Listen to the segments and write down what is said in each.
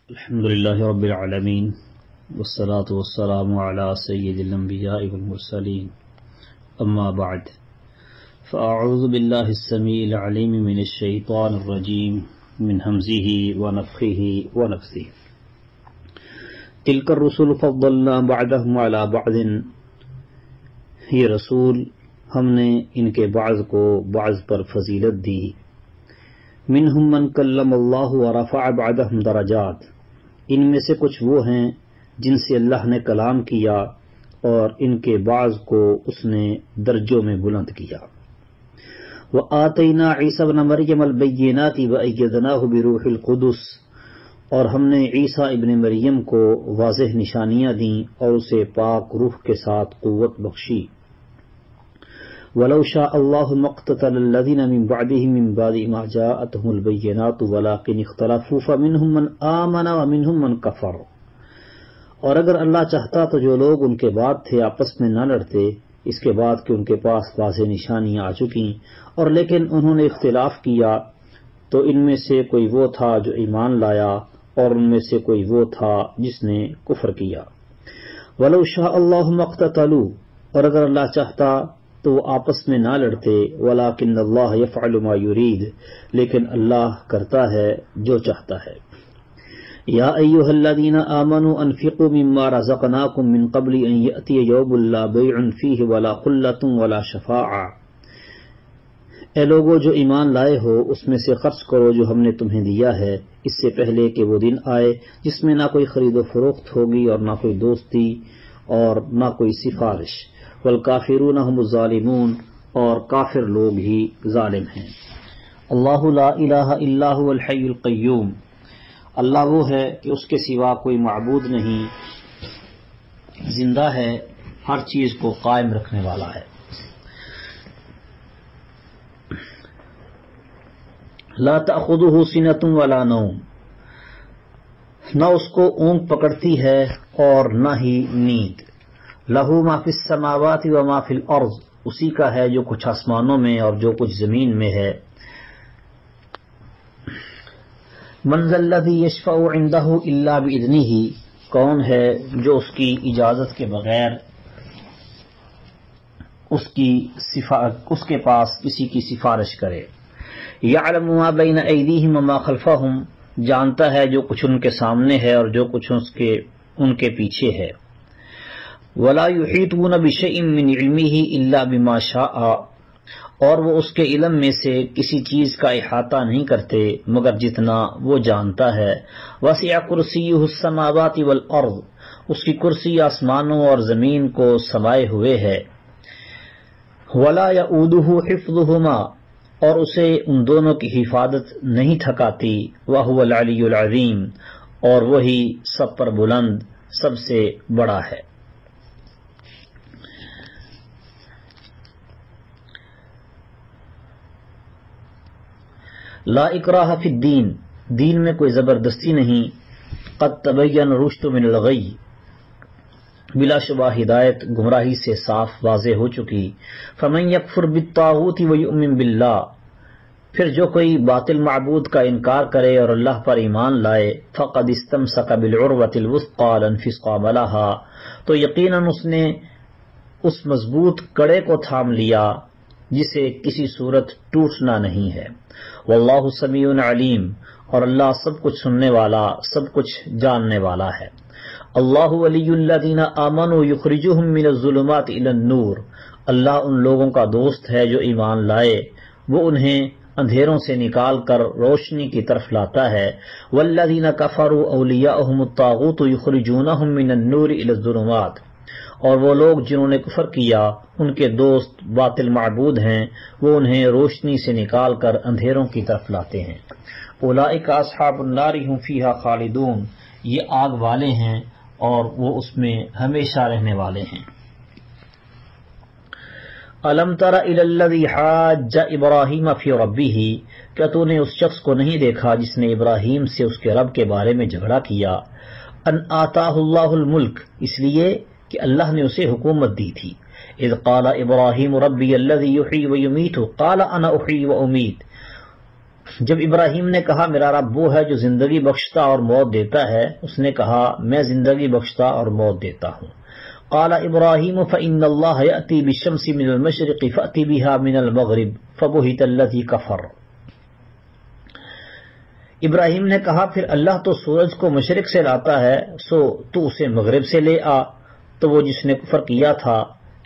الحمد لله رب العالمين والصلاة والسلام على سيد الأنبياء والمرسلين أما بعد فأعوذ بالله السميع العليم من الشيطان الرجيم من همزه ونفخه ونفثه تلك الرسل فضلنا بعضهم على بعض یہ رسول ہم نے ان کے بعض کو بعض پر فضیلت دی منہم من کلم اللہ ورفع بعضهم درجات ان میں سے کچھ وہ ہیں جن سے اللہ نے کلام کیا اور ان کے بعض کو اس نے درجوں میں بلند کیا وآتینا عیسی ابن مریم البینات وأیدناہ بروح القدس اور ہم نے عیسیٰ ابن مریم کو واضح نشانیاں دیں اور اسے پاک روح کے ساتھ قوت بخشی وَلَوْ شَاءَ اللَّهُ مَقْتَتَلَ الَّذِينَ مِن بَعْدِهِم مِّن بَعْدِ مَا جَاءَتْهُمُ الْبَيِّنَاتُ وَلَٰكِنِ اخْتَلَفُوا فَمِنْهُم مَّنْ آمَنَ وَمِنْهُم مَّنْ كَفَرَ اور اگر اللہ چاہتا تو جو لوگ ان کے بعد تھے آپس میں نہ لڑتے اس کے بعد کہ ان کے پاس واضح نشانیاں آ چکیں اور لیکن انہوں نے اختلاف کیا تو ان میں سے کوئی وہ تھا جو ایمان لایا اور ان میں سے کوئی وہ تھا جس نے کفر کیا وَلَوْ شَاءَ اللَّهُ مَا اقْتَتَلُوا اور اگر اللہ چاہتا تو وہ آپس میں نہ لڑتے وَلَٰكِنَّ اللَّهَ يَفْعَلُ مَا يُرِيدُ لیکن اللہ کرتا ہے جو چاہتا ہے یا ایھا الذین آمنوا انفقوا مما رزقناکم من قبل ان یأتی یوم لا بیع فیہ ولا خلۃ ولا شفاعہ اے لوگو جو ایمان لائے ہو اس میں سے خرچ کرو جو ہم نے تمہیں دیا ہے اس سے پہلے کہ وہ دن آئے جس میں نہ کوئی خرید و فروخت ہوگی اور نہ کوئی دوستی اور نہ کوئی سفارش والکافرون هم الظالمون اور کافر لوگ ہی ظالم ہیں اللہ لا الہ الا هو الحی القیوم اللہ وہ ہے کہ اس کے سوا کوئی معبود نہیں زندہ ہے ہر چیز کو قائم رکھنے والا ہے لا تأخذه سنة ولا نوم نہ اس کو اونگ پکڑتی ہے اور نہ ہی نیند لہو ما فی السماوات و ما فی الارض اسی کا ہے جو کچھ آسمانوں میں اور جو کچھ زمین میں ہے من ذا الذی یشفع عندہ الا باذنہ کون ہے جو اس کی اجازت کے بغیر اس کے پاس کسی کی سفارش کرے یعلم ما بین ایدیہم وما خلفہم جانتا ہے جو کچھ ان کے سامنے ہے اور جو کچھ ان کے پیچھے ہے ولا یحیطون بشیء من علمہ الا بما شاء اور وہ اس کے علم میں سے کسی چیز کا احاطہ نہیں کرتے مگر جتنا وہ جانتا ہے وسع کرسیہ السماوات والارض اس کی کرسی آسمانوں اور زمین کو سمائے ہوئے ہے ولا یؤودہ حفظہما اور اسے ان دونوں کی حفاظت نہیں تھکاتی وہو العلی العظیم اور وہی سب پر بلند سب سے بڑا ہے لا اکراہ فی الدین دین میں کوئی زبردستی نہیں قد تبین رشد من الغی بلا شبہ ہدایت گمراہی سے صاف واضح ہو چکی فمن یکفر بالطاغوت ویؤمن باللہ پھر جو کوئی باطل معبود کا انکار کرے اور اللہ پر ایمان لائے فقد استمسک بالعروۃ الوثقی لا انفصام لها تو یقیناً اس نے اس مضبوط کڑے کو تھام لیا جسے کسی صورت ٹوٹنا نہیں ہے واللہ سمیع علیم اور اللہ سب کچھ سننے والا سب کچھ جاننے والا ہے اللہ ولی الذین آمنوا یخرجہم من الظلمات الی النور اللہ ان لوگوں کا دوست ہے جو ایمان لائے وہ انہیں اندھیروں سے نکال کر روشنی کی طرف لاتا ہے والذین کفروا اولیاءہم الطاغوت یخرجونہم من النور الی الظلمات اور وہ لوگ جنہوں نے کفر کیا ان کے دوست باطل معبود ہیں وہ انہیں روشنی سے نکال کر اندھیروں کی طرف لاتے ہیں اولئک اصحاب النار هم فیہا خالدون یہ آگ والے ہیں اور وہ اس میں ہمیشہ رہنے والے ہیں الم تر الی الذی حاج ابراہیم فی ربہ کیا تو نے اس شخص کو نہیں دیکھا جس نے ابراہیم سے اس کے رب کے بارے میں جھگڑا کیا ان آتاہ اللہ الملک اس لیے کہ اللہ نے اسے حکومت دی تھی اذ قال ابراہیم ربی الذی یحیی ویمیت قال انا احیی وامیت جب ابراہیم نے کہا میرا رب وہ ہے جو زندگی بخشتا اور موت دیتا ہے، اس نے کہا میں زندگی بخشتا اور موت دیتا ہوں۔ قال ابراہیم فإن اللہ یأتی بالشمس من المشرق فأتی بها من المغرب فبہت الذی کفر۔ ابراہیم نے کہا پھر اللہ تو سورج کو مشرق سے لاتا ہے، سو تو اسے مغرب سے لے آ۔ تو وہ جس نے کفر کیا تھا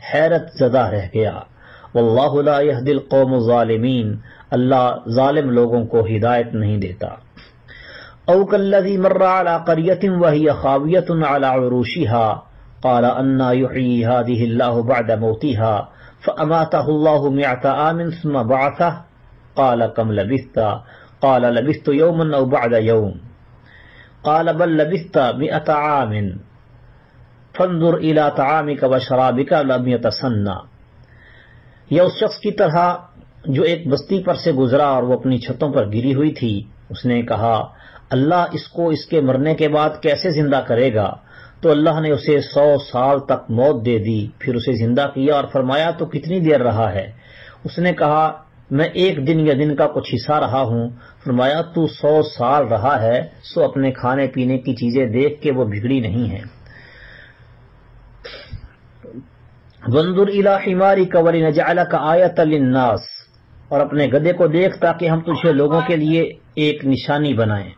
حیرت زدہ رہ گیا۔ واللہ لا یہدی القوم الظالمین، اللہ ظالم لوگوں کو ہدایت نہیں دیتا۔ او کالذی مر علی قریۃ وہی خاویۃ علی عروشها قال انا یحیی هذه اللہ بعد موتها فاماتہ اللہ مئة عام ثم بعثہ قال کم لبثت قال لبثت یوما او بعد یوم قال بل لبثت 100 عام فانظر الى طعامک وشرابک لم یتسنى۔ یہ اس شخص کی طرح جو ایک بستی پر سے گزرا اور وہ اپنی چھتوں پر گری ہوئی تھی، اس نے کہا اللہ اس کو اس کے مرنے کے بعد کیسے زندہ کرے گا؟ تو اللہ نے اسے 100 سال تک موت دے دی، پھر اسے زندہ کیا اور فرمایا تو کتنی دیر رہا ہے؟ اس نے کہا میں 1 دن یا دن کا کچھ حصہ رہا ہوں۔ فرمایا تو 100 سال رہا ہے، سو اپنے کھانے پینے کی چیزیں دیکھ کے وہ بگڑی نہیں ہیں۔ وانظر الی حمارک ولنجعلک آیۃ للناس، اور اپنے گدھے کو دیکھ تاکہ ہم تجھے لوگوں کے لیے ایک نشانی بنائیں۔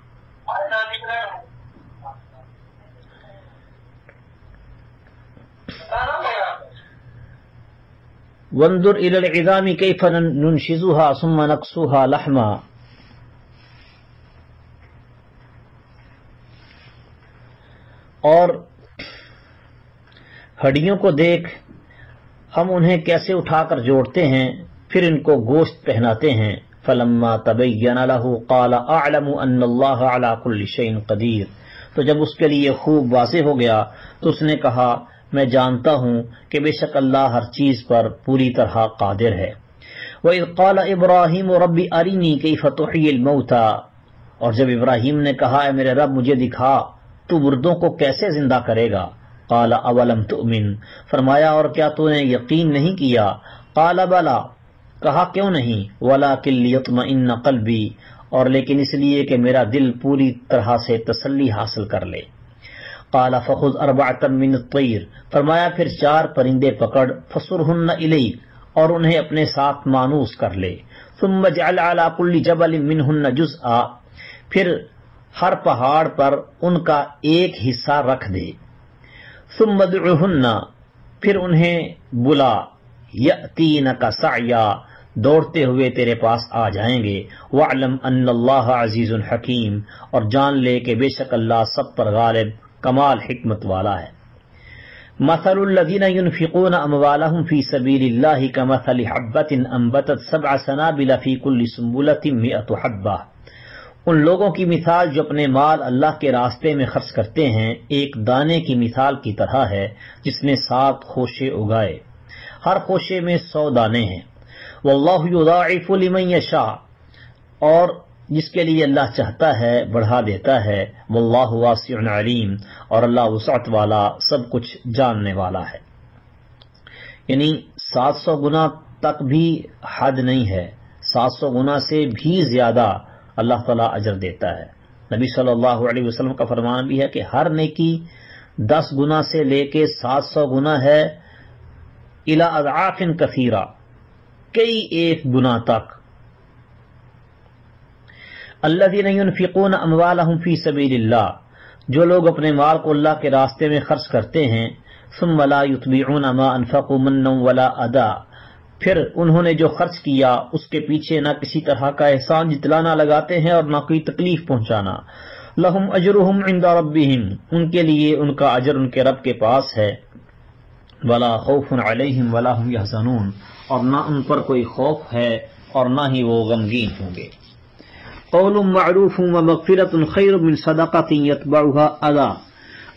وانظر الی العظام کیف ننشزها ثم نکسوها لحما، اور ہڈیوں کو دیکھ ہم انہیں کیسے اٹھا کر جوڑتے ہیں، پھر ان کو گوشت پہناتے ہیں۔ فلما تبین له قال اعلم ان اللہ علی کل شیء قدیر، تو جب اس کے لیے خوب واضح ہو گیا تو اس نے کہا میں جانتا ہوں کہ بے شک اللہ ہر چیز پر پوری طرح قادر ہے۔ وَإِذْ قَالَ إِبْرَاهِيمُ رَبِّ أَرِنِي كَيْفَ تُحْيِي الْمَوْتَى، اور جب ابراہیم نے کہا اے میرے رب مجھے دکھا تو مردوں کو کیسے زندہ کرے گا؟ قال اولم تؤمن، فرمایا اور کیا تو نے یقین نہیں کیا؟ قال بلا، کہا کیوں نہیں؟ ولکن لیطمئن قلبی، اور لیکن اس لیے کہ میرا دل پوری طرح سے تسلی حاصل کر لے۔ قال فخذ 4 من الطیر، فرمایا پھر 4 پرندے پکڑ، فصرهن الیک، اور انہیں اپنے ساتھ مانوس کر لے۔ ثم اجعل على كل جبل منهن جزءا، پھر ہر پہاڑ پر ان کا ایک حصہ رکھ دے۔ ثم ادعهن، پھر انہیں بلا، یأتینک سعیا، دوڑتے ہوئے تیرے پاس آ جائیں گے۔ وَاعْلَمْ أَنَّ اللَّهَ عَزِيزٌ حَكِيمٌ، اور جان لے کہ بے شک اللہ سب پر غالب کمال حکمت والا ہے۔ مثل الذین ينفقون اموالهم فی سبیل اللہ کمثل حبۃ انبتت 7 سنابل فی کل سنبلۃ 100 حبۃ، ان لوگوں کی مثال جو اپنے مال اللہ کے راستے میں خرچ کرتے ہیں ایک دانے کی مثال کی طرح ہے جس نے 7 خوشے اگائے، ہر خوشے میں 100 دانے ہیں۔ واللہ یضاعف لمن یشاء، اور جس کے لیے اللہ چاہتا ہے بڑھا دیتا ہے۔ واللہ واسع علیم، اور اللہ وسعت والا سب کچھ جاننے والا ہے۔ یعنی 700 گنا تک بھی حد نہیں ہے، 700 گنا سے بھی زیادہ اللہ تعالیٰ اجر دیتا ہے۔ نبی صلی اللہ علیہ وسلم کا فرمان بھی ہے کہ ہر نیکی 10 گنا سے لے کے 700 گنا ہے، الی اضعاف کثیرہ، کئی 1 گنا تک۔ الذین ينفقون اموالهم فی سبیل اللہ، جو لوگ اپنے مال کو اللہ کے راستے میں خرچ کرتے ہیں، ثم لا یتبعون ما انفقوا منا ولا ادا، پھر انہوں نے جو خرچ کیا اس کے پیچھے نہ کسی طرح کا احسان جتلانا لگاتے ہیں اور نہ کوئی تکلیف پہنچانا۔ لہم اجرہم عند ربہم، ان کے لیے ان کا اجر ان کے رب کے پاس ہے۔ ولا خوف علیہم ولا هم یحزنون، اور نہ ان پر کوئی خوف ہے اور نہ ہی وہ غمگین ہوں گے۔ قول معروف ومغفرۃ خیر من صدقۃ یتبعها اذی،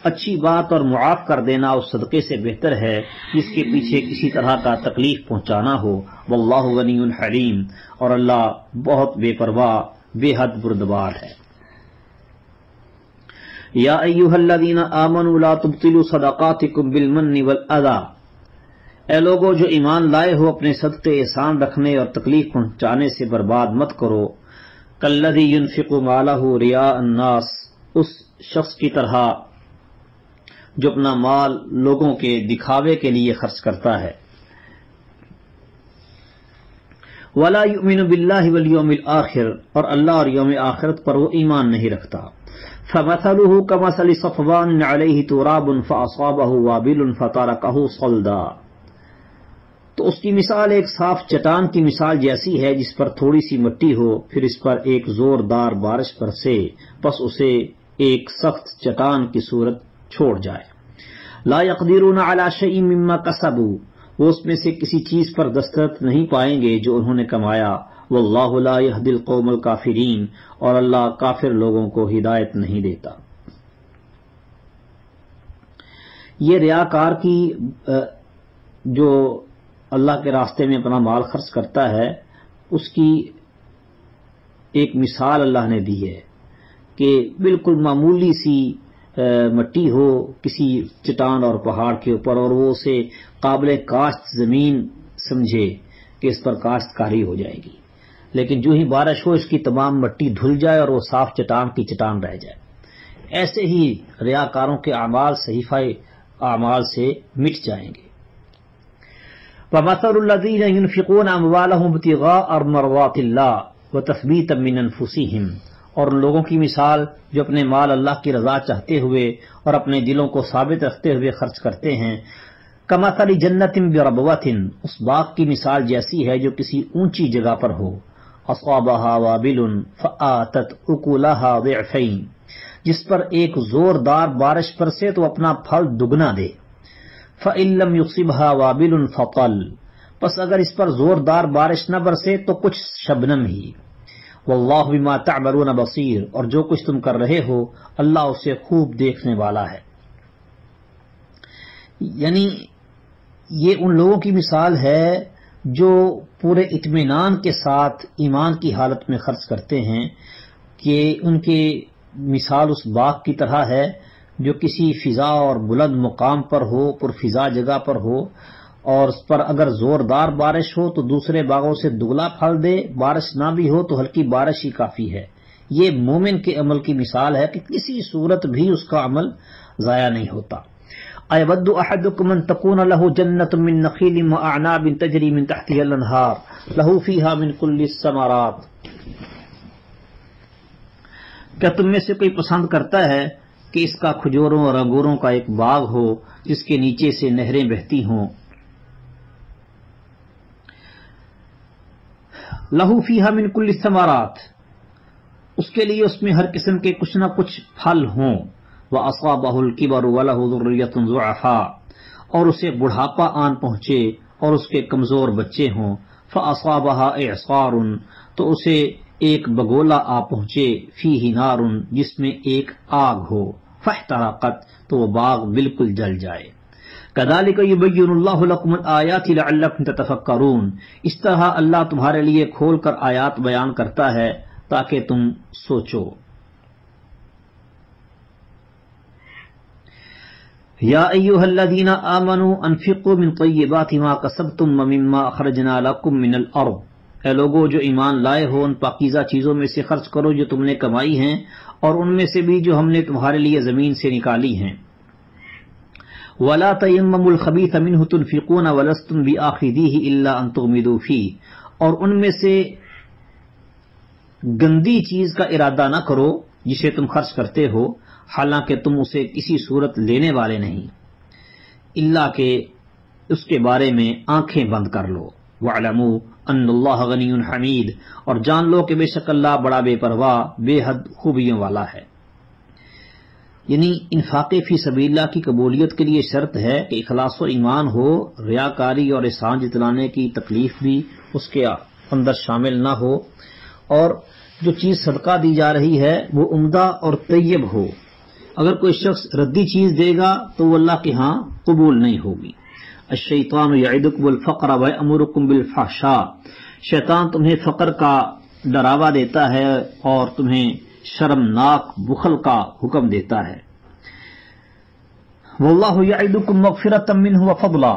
اچھی بات اور معاف کر دینا اس صدقے سے بہتر ہے جس کے پیچھے کسی طرح کا تکلیف پہنچانا ہو۔ واللہ غنی حلیم، اور اللہ بہت بے پرواہ بے حد بردبار ہے۔ یا ایھا الذین آمنوا لا تبطلوا صدقاتکم بالمن والاذی، اے لوگو جو ایمان لائے ہو اپنے صدقے احسان رکھنے اور تکلیف پہنچانے سے برباد مت کرو۔ کالذی ينفق مالہ رئاء الناس، اس شخص کی طرح جو اپنا مال لوگوں کے دکھاوے کے لیے خرچ کرتا ہے، ولا یؤمن باللہ والیوم الآخر، اور اللہ اور یوم آخرت پر وہ ایمان نہیں رکھتا، فمثلہ کمثل صفوان علیہ تراب فاصابہ وابل فترکہ صلدا، تو اس کی مثال ایک صاف چٹان کی مثال جیسی ہے جس پر تھوڑی سی مٹی ہو، پھر اس پر ایک زوردار بارش برسے، پس اسے ایک سخت چٹان کی صورت چھوڑ جائے۔ لا یقدرون علی شیء مما کسبوا، وہ اس میں سے کسی چیز پر دسترس نہیں پائیں گے جو انہوں نے کمایا، واللہ لا یہدی القوم الکافرین، اور اللہ کافر لوگوں کو ہدایت نہیں دیتا۔ یہ ریاکار کی جو اللہ کے راستے میں اپنا مال خرچ کرتا ہے، اس کی ایک مثال اللہ نے دی ہے کہ بالکل معمولی سی مٹی ہو کسی چٹان اور پہاڑ کے اوپر، اور وہ اسے قابل کاشت زمین سمجھے کہ اس پر کاشتکاری ہو جائے گی، لیکن جو ہی بارش ہو اس کی تمام مٹی دھل جائے اور وہ صاف چٹان کی چٹان رہ جائے۔ ایسے ہی ریاکاروں کے اعمال صحیفہ اعمال سے مٹ جائیں گے۔ وَمَثَلُ الَّذِينَ يُنْفِقُونَ أَمْوَالَهُمْ ابْتِغَاءَ مَرْضَاتِ اللَّهِ وَتَثْبِيتًا مِنْ أَنفُسِهِمْ، اور ان لوگوں کی مثال جو اپنے مال اللہ کی رضا چاہتے ہوئے اور اپنے دلوں کو ثابت رکھتے ہوئے خرچ کرتے ہیں، کمثل جنۃ بربوۃ، اس باغ کی مثال جیسی ہے جو کسی اونچی جگہ پر ہو، اصابها وابل فآتت اکلها ضعفین، جس پر ایک زوردار بارش برسے تو اپنا پھل دگنا دے، فإن لم يصبها وابل فطل، پس اگر اس پر زوردار بارش نہ برسے تو کچھ شبنم ہی، واللہ بما تعملون بصیر، اور جو کچھ تم کر رہے ہو اللہ اسے خوب دیکھنے والا ہے۔ یعنی یہ ان لوگوں کی مثال ہے جو پورے اطمینان کے ساتھ ایمان کی حالت میں خرچ کرتے ہیں، کہ ان کی مثال اس باغ کی طرح ہے جو کسی فضا اور بلند مقام پر ہو، پرفضا جگہ پر ہو، اور اس پر اگر زوردار بارش ہو تو دوسرے باغوں سے دگلا پھل دے، بارش نہ بھی ہو تو ہلکی بارش ہی کافی ہے۔ یہ مومن کے عمل کی مثال ہے کہ کسی صورت بھی اس کا عمل ضائع نہیں ہوتا۔ اَيَوَدُّ أَحَدُكُمْ أَن تَكُونَ لَهُ جَنَّةٌ مِّن نَخِيلٍ وَأَعْنَابٍ تَجْرِي مِن تَحْتِهَا الْأَنْهَارُ لَهُ فِيهَا مِن كُلِّ الثَّمَرَاتِ، کیا تم میں سے کوئی پسند کرتا ہے کہ اس کا کھجوروں اور انگوروں کا ایک باغ ہو جس کے نیچے سے نہریں بہتی ہوں، لہو فیہا من کل الثمرات، اس کے لیے اس میں ہر قسم کے کچھ نہ کچھ پھل ہوں، وَأَصَابَهُ الْكِبَرُ وَلَهُ ذُرِّيَّةٌ ضُعَفَاء، اور اسے بڑھاپا آن پہنچے اور اس کے کمزور بچے ہوں، فَأَصَابَهَا إِعْصَارٌ، تو اسے ایک بگولا آ پہنچے، فیہ نار، جس میں ایک آگ ہو، فاحترقت، تو وہ باغ بالکل جل جائے۔ کذالک یبین اللہ لکم الآیات لعلکم تتفکرون، اس طرح اللہ تمہارے لیے کھول کر آیات بیان کرتا ہے تاکہ تم سوچو۔ یا ایھا الذین آمنوا انفقوا من طیبات ما کسبتم ومما اخرجنا لکم من الارض، اے لوگو جو ایمان لائے ہو ان پاکیزہ چیزوں میں سے خرچ کرو جو تم نے کمائی ہیں، اور ان میں سے بھی جو ہم نے تمہارے لیے زمین سے نکالی ہیں۔ وَلَا تَيَمَّمُوا الْخَبِيثَ مِنْهُ تُنْفِقُونَ وَلَسْتُمْ بِآخِذِيهِ إِلَّا أَن تُغْمِضُوا فِيهِ، اور ان میں سے گندی چیز کا ارادہ نہ کرو جسے تم خرچ کرتے ہو، حالانکہ تم اسے کسی صورت لینے والے نہیں، الا کہ اس کے بارے میں آنکھیں بند کر لو۔ وَاعْلَمُوا أَنَّ اللَّهَ غَنِيٌّ حَمِيدٌ، اور جان لو کہ بے شک اللہ بڑا بے پرواہ، بے حد خوبیوں والا ہے۔ یعنی انفاق فی سبیل اللہ کی قبولیت کے لیے شرط ہے کہ اخلاص و ایمان ہو، ریاکاری اور احسان جتلانے کی تکلیف بھی اس کے اندر شامل نہ ہو، اور جو چیز صدقہ دی جا رہی ہے وہ عمدہ اور طیب ہو۔ اگر کوئی شخص ردی چیز دے گا تو وہ اللہ کے ہاں قبول نہیں ہوگی۔ الشیطان یعدکم الفقر ویأمرکم بالفحشاء، شیطان تمہیں فقر کا ڈراوا دیتا ہے اور تمہیں شرمناک بخل کا حکم دیتا ہے۔ واللہ یعدکم مغفرۃ منہ وفضلا،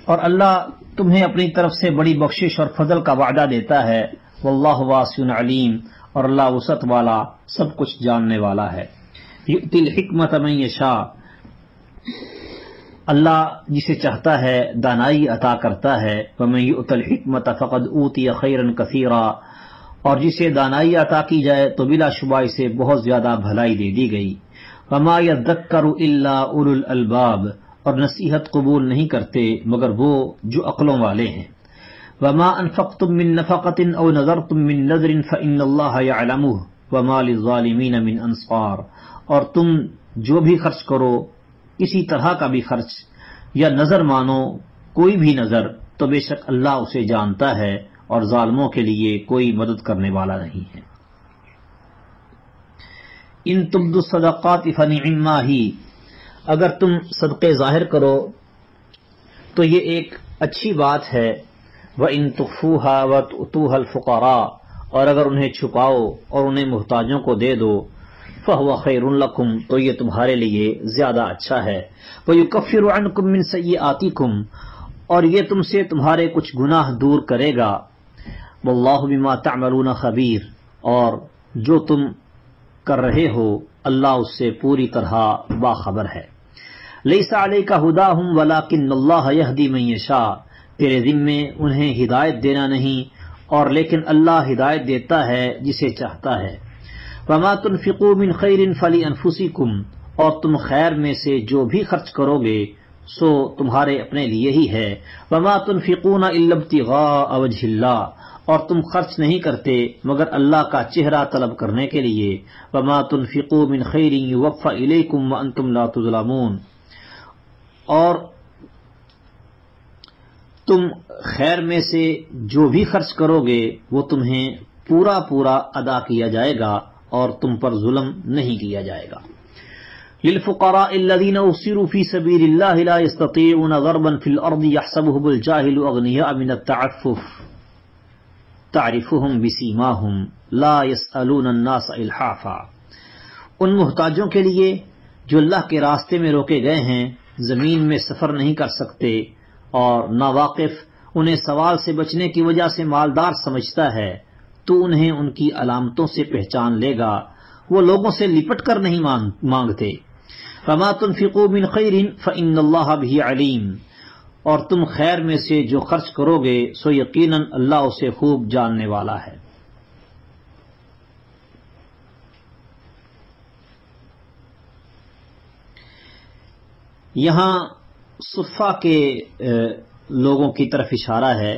اور اللہ تمہیں اپنی طرف سے بڑی بخشش اور فضل کا وعدہ دیتا ہے۔ واللہ واسع علیم، اور اللہ وسعت والا سب کچھ جاننے والا ہے۔ یؤتی الحکمت من یشاء، اللہ جسے چاہتا ہے دانائی عطا کرتا ہے۔ ومن یؤت الحکمت فقد اوتی خیرا کثیرا، اور جسے دانائی عطا کی جائے تو بلا شبہ اسے بہت زیادہ بھلائی دے دی گئی۔ وما یذکر الا اولو الالباب، اور نصیحت قبول نہیں کرتے مگر وہ جو عقلوں والے ہیں۔ وما انفقتم من نفقۃ او نذرتم من نذر فإن اللہ یعلمہ وما للظالمین من انصار، اور تم جو بھی خرچ کرو، کسی طرح کا بھی خرچ یا نظر مانو، کوئی بھی نظر، تو بے شک اللہ اسے جانتا ہے اور ظالموں کے لیے کوئی مدد کرنے والا نہیں ہے۔ ان تبدوا الصدقات فنعما ہی، اگر تم صدقے ظاہر کرو تو یہ ایک اچھی بات ہے۔ وَإِن تُخْفُوهَا وَتُؤْتُوهَا الْفُقَرَاءَ، اور اگر انہیں چھپاؤ اور انہیں محتاجوں کو دے دو، فَهُوَ خَيْرٌ لَكُمْ، تو یہ تمہارے لیے زیادہ اچھا ہے۔ وَيُكَفِّرُ عَنْكُم مِّن سَيِّئَاتِكُمْ، اور یہ تم سے تمہارے کچھ گناہ دور کرے گا۔ وَاللَّهُ بِمَا تَعْمَلُونَ خَبِيرٌ، اور جو تم کر رہے ہو اللہ اس سے پوری طرح باخبر ہے۔ لَيْسَ عَلَيْكَ هُدَاهُمْ وَلَكِنَّ اللَّهَ يَهْدِي مَن يَشَاءُ، تیرے ذمے انہیں ہدایت دینا نہیں، اور لیکن اللہ ہدایت دیتا ہے جسے چاہتا ہے۔ وَمَا تُنْفِقُوا مِنْ خَيْرٍ فَلِأَنفُسِكُمْ، اور تم خیر میں سے جو بھی خرچ کرو گے سو تمہارے اپنے لیے ہی ہے۔ وَمَا تُنْفِقُونَ إِلَّا ابْتِغَاءَ وَجْهِ اللَّهِ، اور تم خرچ نہیں کرتے مگر اللہ کا چہرہ طلب کرنے کے لیے۔ وَمَا تُنْفِقُوا مِنْ خَيْرٍ يُوَفَّ إِلَيْكُمْ وَأَنْتُمْ لَا تُظْلَمُونَ، اور تم خیر میں سے جو بھی خرچ کرو گے وہ تمہیں پورا پورا ادا کیا جائے گا اور تم پر ظلم نہیں کیا جائے گا۔ للفقراء الذين أحصروا في سبيل الله لا يستطيعون ضربا في الأرض يحسبهم الجاهل أغنياء من التعفف تعرفهم بسيماهم لا يسألون الناس إلحافا، ان محتاجوں کے لیے جو اللہ کے راستے میں روکے گئے ہیں، زمین میں سفر نہیں کر سکتے اور ناواقف، انہیں سوال سے بچنے کی وجہ سے مالدار سمجھتا ہے، تو انہیں ان کی علامتوں سے پہچان لے گا، وہ لوگوں سے لپٹ کر نہیں مانگتے۔ فما تنفقوا من خیر فإن اللہ بہ علیم، اور تم خیر میں سے جو خرچ کرو گے سو یقیناً اللہ اسے خوب جاننے والا ہے۔ یہاں صفہ کے لوگوں کی طرف اشارہ ہے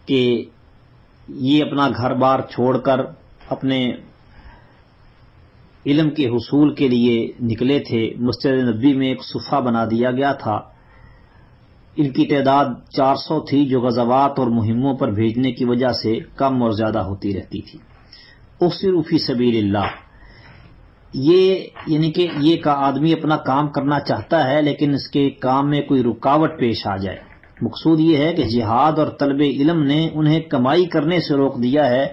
کہ یہ اپنا گھر بار چھوڑ کر اپنے علم کے حصول کے لیے نکلے تھے۔ مسجد نبوی میں ایک صفہ بنا دیا گیا تھا، ان کی تعداد 400 تھی جو غزوات اور مہموں پر بھیجنے کی وجہ سے کم اور زیادہ ہوتی رہتی تھی۔ احصروا فی سبیل اللہ، یہ یعنی کہ یہ کا آدمی اپنا کام کرنا چاہتا ہے لیکن اس کے کام میں کوئی رکاوٹ پیش آ جائے۔ مقصود یہ ہے کہ جہاد اور طلب علم نے انہیں کمائی کرنے سے روک دیا ہے،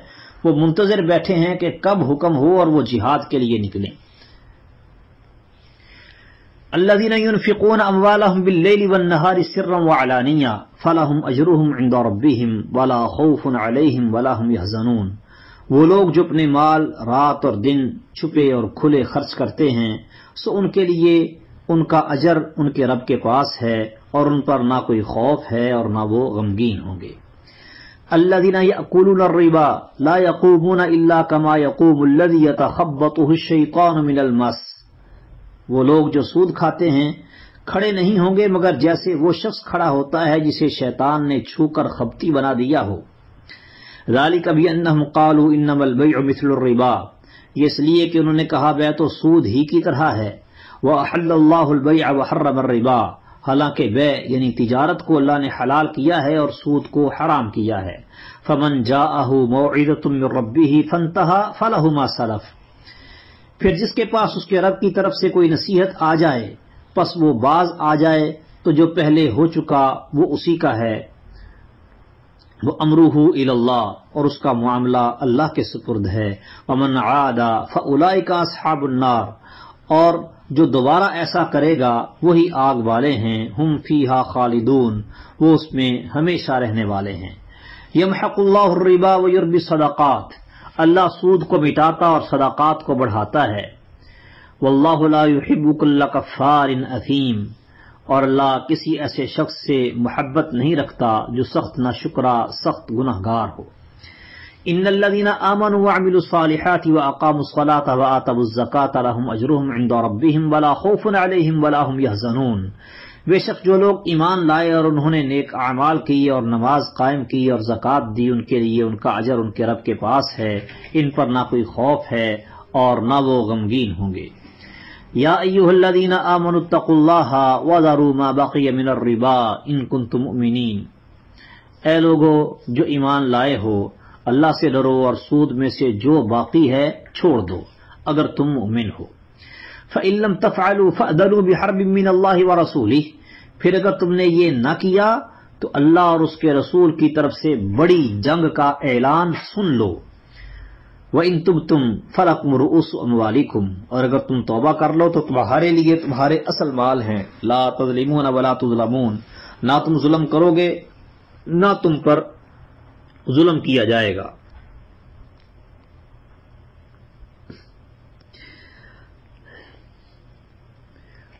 وہ منتظر بیٹھے ہیں کہ کب حکم ہو اور وہ جہاد کے لیے نکلیں۔ الذين ينفقون اموالهم بالليل والنهار سرا وعلانية فلهم اجرهم عند ربهم ولا خوف عليهم ولا هم يحزنون، وہ لوگ جو اپنے مال رات اور دن چھپے اور کھلے خرچ کرتے ہیں سو ان کے لیے ان کا اجر ان کے رب کے پاس ہے اور ان پر نہ کوئی خوف ہے اور نہ وہ غمگین ہوں گے۔ الذين يأكلون الربا لا يقومون إلا كما يقوم الذي يتخبطه الشيطان من المس، وہ لوگ جو سود کھاتے ہیں کھڑے نہیں ہوں گے مگر جیسے وہ شخص کھڑا ہوتا ہے جسے شیطان نے چھو کر خبتی بنا دیا ہو۔ ذلك بأنهم قالوا انما البيع مثل الربا، یہ اس لیے کہ انہوں نے کہا بیع تو سود ہی کی طرح ہے۔ وأحل الله البيع وحرم الربا، حالانکہ بیع یعنی تجارت کو اللہ نے حلال کیا ہے اور سود کو حرام کیا ہے۔ فمن جاءه موعظة من ربه فانتهى فله ما سلف، پھر جس کے پاس اس کے رب کی طرف سے کوئی نصیحت آ جائے پس وہ باز آ جائے تو جو پہلے ہو چکا وہ اسی کا ہے۔ وہ امرہ الی اللہ، اور اس کا معاملہ اللہ کے سپرد ہے۔ ومن عاد فاولئک اصحاب النار، اور جو دوبارہ ایسا کرے گا وہی آگ والے ہیں۔ ہم فیہا خالدون، وہ اس میں ہمیشہ رہنے والے ہیں۔ یمحق اللہ الربا ویربی الصدقات، اللہ سود کو مٹاتا اور صدقات کو بڑھاتا ہے۔ واللہ لا يحب كل کفار اثیم، اور اللہ کسی ایسے شخص سے محبت نہیں رکھتا جو سخت ناشکرا، سخت گناہگار ہو۔ ان الذين آمنوا وعملوا الصالحات واقاموا الصلاة وآتوا الزکاة لهم اجرهم عند ربهم ولا خوف عليهم ولا هم يحزنون، بے شک جو لوگ ایمان لائے اور انہوں نے نیک اعمال کیے اور نماز قائم کی اور زکوٰۃ دی، ان کے لیے ان کا اجر ان کے رب کے پاس ہے، ان پر نہ کوئی خوف ہے اور نہ وہ غمگین ہوں گے۔ یا ایھا الذین آمنوا اتقوا اللہ وذروا ما بقی من الربا ان کنتم مؤمنین، اے لوگو جو ایمان لائے ہو، اللہ سے ڈرو اور سود میں سے جو باقی ہے چھوڑ دو اگر تم مومن ہو۔ فَإِن لَّمْ تَفْعَلُوا فَأْذَنُوا بِحَرْبٍ مِّنَ اللَّهِ وَرَسُولِهِ، پھر اگر تم نے یہ نہ کیا تو اللہ اور اس کے رسول کی طرف سے بڑی جنگ کا اعلان سن لو۔ وَإِن تُبْتُمْ فَلَكُمْ رُءُوسُ أَمْوَالِكُمْ، اور اگر تم توبہ کر لو تو تمہارے لیے تمہارے اصل مال ہیں۔ لَا تَظْلِمُونَ وَلَا تُظْلَمُونَ، نہ تم ظلم کرو گے نہ تم پر ظلم کیا جائے گا۔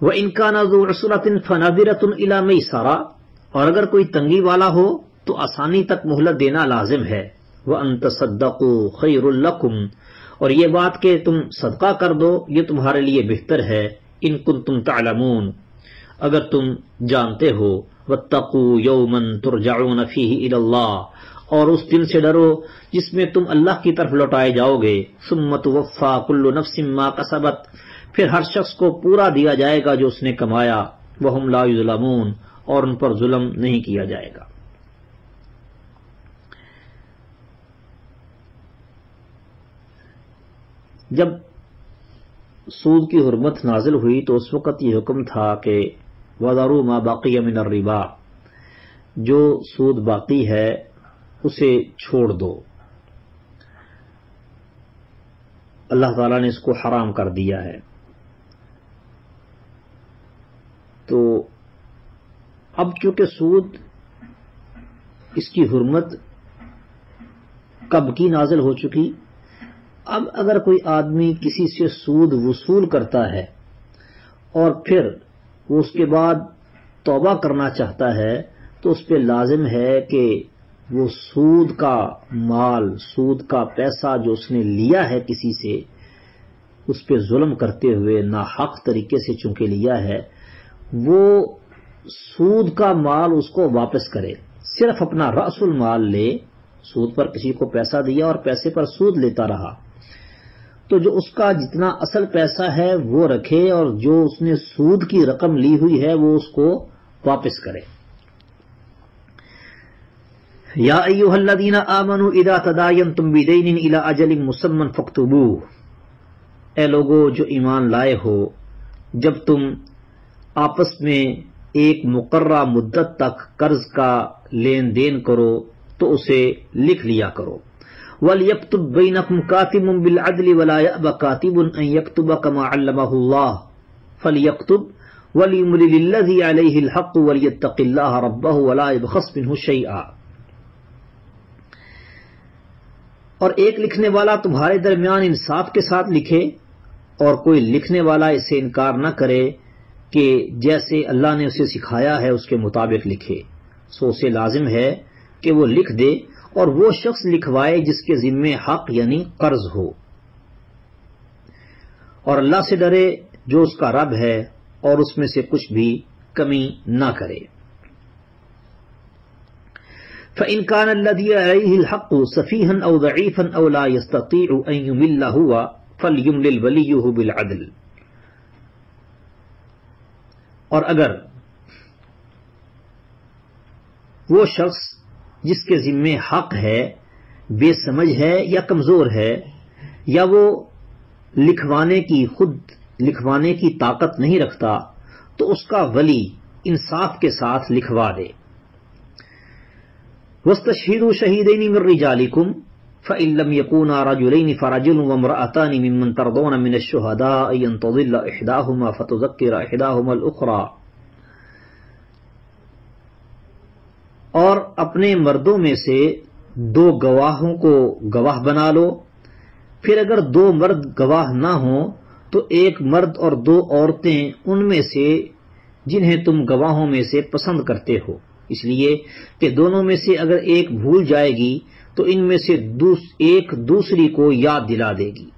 وَإِن كَانَ ذُو عُسْرَةٍ فَنَظِرَةٌ إِلَىٰ مَيْسَرَةٍ، اور اگر کوئی تنگی والا ہو تو آسانی تک مہلت دینا لازم ہے۔ وَأَن تَصَدَّقُوا خَيْرٌ لَّكُمْ، اور یہ بات کہ تم صدقہ کر دو یہ تمہارے لیے بہتر ہے۔ إِن كُنتُمْ تَعْلَمُونَ، اگر تم جانتے ہو۔ وَاتَّقُوا يَوْمًا تُرْجَعُونَ فِيهِ إِلَى اللَّهِ، اور اس دن سے ڈرو جس میں تم اللہ کی طرف لوٹائے جاؤ گے۔ ثُمَّ تُوَفَّىٰ كُلُّ نَفْسٍ مَّا كَسَبَتْ، پھر ہر شخص کو پورا دیا جائے گا جو اس نے کمایا۔ وَهُمْ لَا يُظْلَمُونَ، اور ان پر ظلم نہیں کیا جائے گا۔ جب سود کی حرمت نازل ہوئی تو اس وقت یہ حکم تھا کہ وَذَرُوا مَا بَقِيَ مِنَ الرِّبَا، جو سود باقی ہے اسے چھوڑ دو۔ اللہ تعالیٰ نے اس کو حرام کر دیا ہے۔ تو اب چونکہ سود اس کی حرمت کب کی نازل ہو چکی، اب اگر کوئی آدمی کسی سے سود وصول کرتا ہے اور پھر وہ اس کے بعد توبہ کرنا چاہتا ہے تو اس پہ لازم ہے کہ وہ سود کا مال، سود کا پیسہ جو اس نے لیا ہے کسی سے، اس پہ ظلم کرتے ہوئے ناحق طریقے سے چونکہ لیا ہے، وہ سود کا مال اس کو واپس کرے۔ صرف اپنا رأس المال لے، سود پر کسی کو پیسہ دیا اور پیسے پر سود لیتا رہا، تو جو اس کا جتنا اصل پیسہ ہے وہ رکھے اور جو اس نے سود کی رقم لی ہوئی ہے وہ اس کو واپس کرے۔ یا ایھا الذین آمنوا اذا تداینتم بدین الی اجل مسمى فاکتبوہ، اے لوگو جو ایمان لائے ہو، جب تم آپس میں ایک مقررہ مدت تک قرض کا لین دین کرو تو اسے لکھ لیا کرو۔ وَلْيَكْتُبْ بَيْنَكُمْ كَاتِبٌ بِالْعَدْلِ وَلَا يَأْبَ كَاتِبٌ أَن يَكْتُبَ كَمَا عَلَّمَهُ اللَّهُ فَلْيَكْتُبْ وَلْيُمْلِلِ الَّذِي عَلَيْهِ الْحَقُّ وَلْيَتَّقِ اللَّهَ رَبَّهُ وَلَا يَبْخَسْ مِنْهُ شَيْئًا، اور ایک لکھنے والا تمہارے درمیان انصاف کے ساتھ لکھے اور کوئی لکھنے والا اس سے انکار نہ کرے کہ جیسے اللہ نے اسے سکھایا ہے اس کے مطابق لکھے، سو اسے لازم ہے کہ وہ لکھ دے اور وہ شخص لکھوائے جس کے ذمے حق یعنی قرض ہو، اور اللہ سے ڈرے جو اس کا رب ہے اور اس میں سے کچھ بھی کمی نہ کرے۔ فَإِن كَانَ الَّذِي عَلَيْهِ الْحَقُّ سَفِيهًا أَوْ ضَعِيفًا أَوْ لَا يَسْتَطِيعُ أَن يُمِلَّ هُوَ فَلْيُمْلِلْ وَلِيُّهُ بِالْعَدْلِ، اور اگر وہ شخص جس کے ذمے حق ہے بے سمجھ ہے یا کمزور ہے، یا وہ خود لکھوانے کی طاقت نہیں رکھتا، تو اس کا ولی انصاف کے ساتھ لکھوا دے۔ وَاسْتَشْهِدُوا شَهِيدَيْنِ مِن رِّجَالِكُمْ فَإِن لَّمْ يَكُونَا رَجُلَيْنِ فَرَجُلٌ وَامْرَأَتَانِ مِمَّن تَرْضَوْنَ مِنَ الشُّهَدَاءِ أَن تَضِلَّ إِحْدَاهُمَا فَتُذَكِّرَ إِحْدَاهُمَا الْأُخْرَىٰ، اور اپنے مردوں میں سے دو گواہوں کو گواہ بنا لو پھر اگر 2 مرد گواہ نہ ہوں تو 1 مرد اور 2 عورتیں ان میں سے جنہیں تم گواہوں میں سے پسند کرتے ہو، اس لیے کہ دونوں میں سے اگر ایک بھول جائے گی تو ان میں سے ایک دوسری کو یاد دلا دے گی۔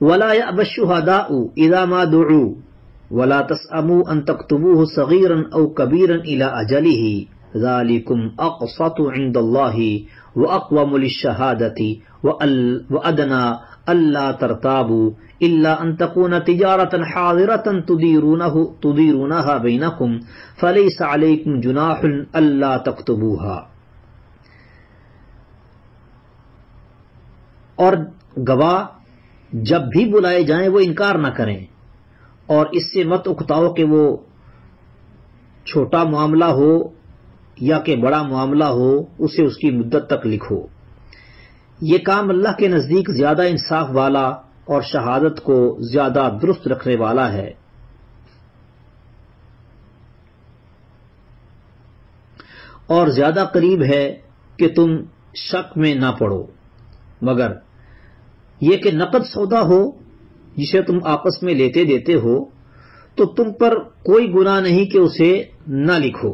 وَلَا يَأْبَ الشُّهَدَاءُ إِذَا مَا دُعُوا وَلَا تَسْأَمُوا أَن تَكْتُبُوهُ صَغِيرًا أَوْ كَبِيرًا إِلَى أَجَلِهِ ذَلِكُمْ أَقْسَطُ عِندَ اللَّهِ وَأَقْوَمُ لِلشَّهَادَةِ وَأَدْنَىٰ أَلَّا تَرْتَابُوا إِلَّا أَن تَكُونَ تِجَارَةً حَاضِرَةً تُدِيرُونَهَا بَيْنَكُمْ فَلَيْسَ عَلَيْكُمْ جُنَاحٌ أَلَّا تَكْتُبُوهَا۔ اور گواہ جب بھی بلائے جائیں وہ انکار نہ کریں، اور اس سے مت اکتاؤ کہ وہ چھوٹا معاملہ ہو یا کہ بڑا معاملہ ہو، اسے اس کی مدت تک لکھو۔ یہ کام اللہ کے نزدیک زیادہ انصاف والا اور شہادت کو زیادہ درست رکھنے والا ہے۔ اور زیادہ قریب ہے کہ تم شک میں نہ پڑو، مگر یہ کہ نقد سودا ہو جسے تم آپس میں لیتے دیتے ہو تو تم پر کوئی گناہ نہیں کہ اسے نہ لکھو۔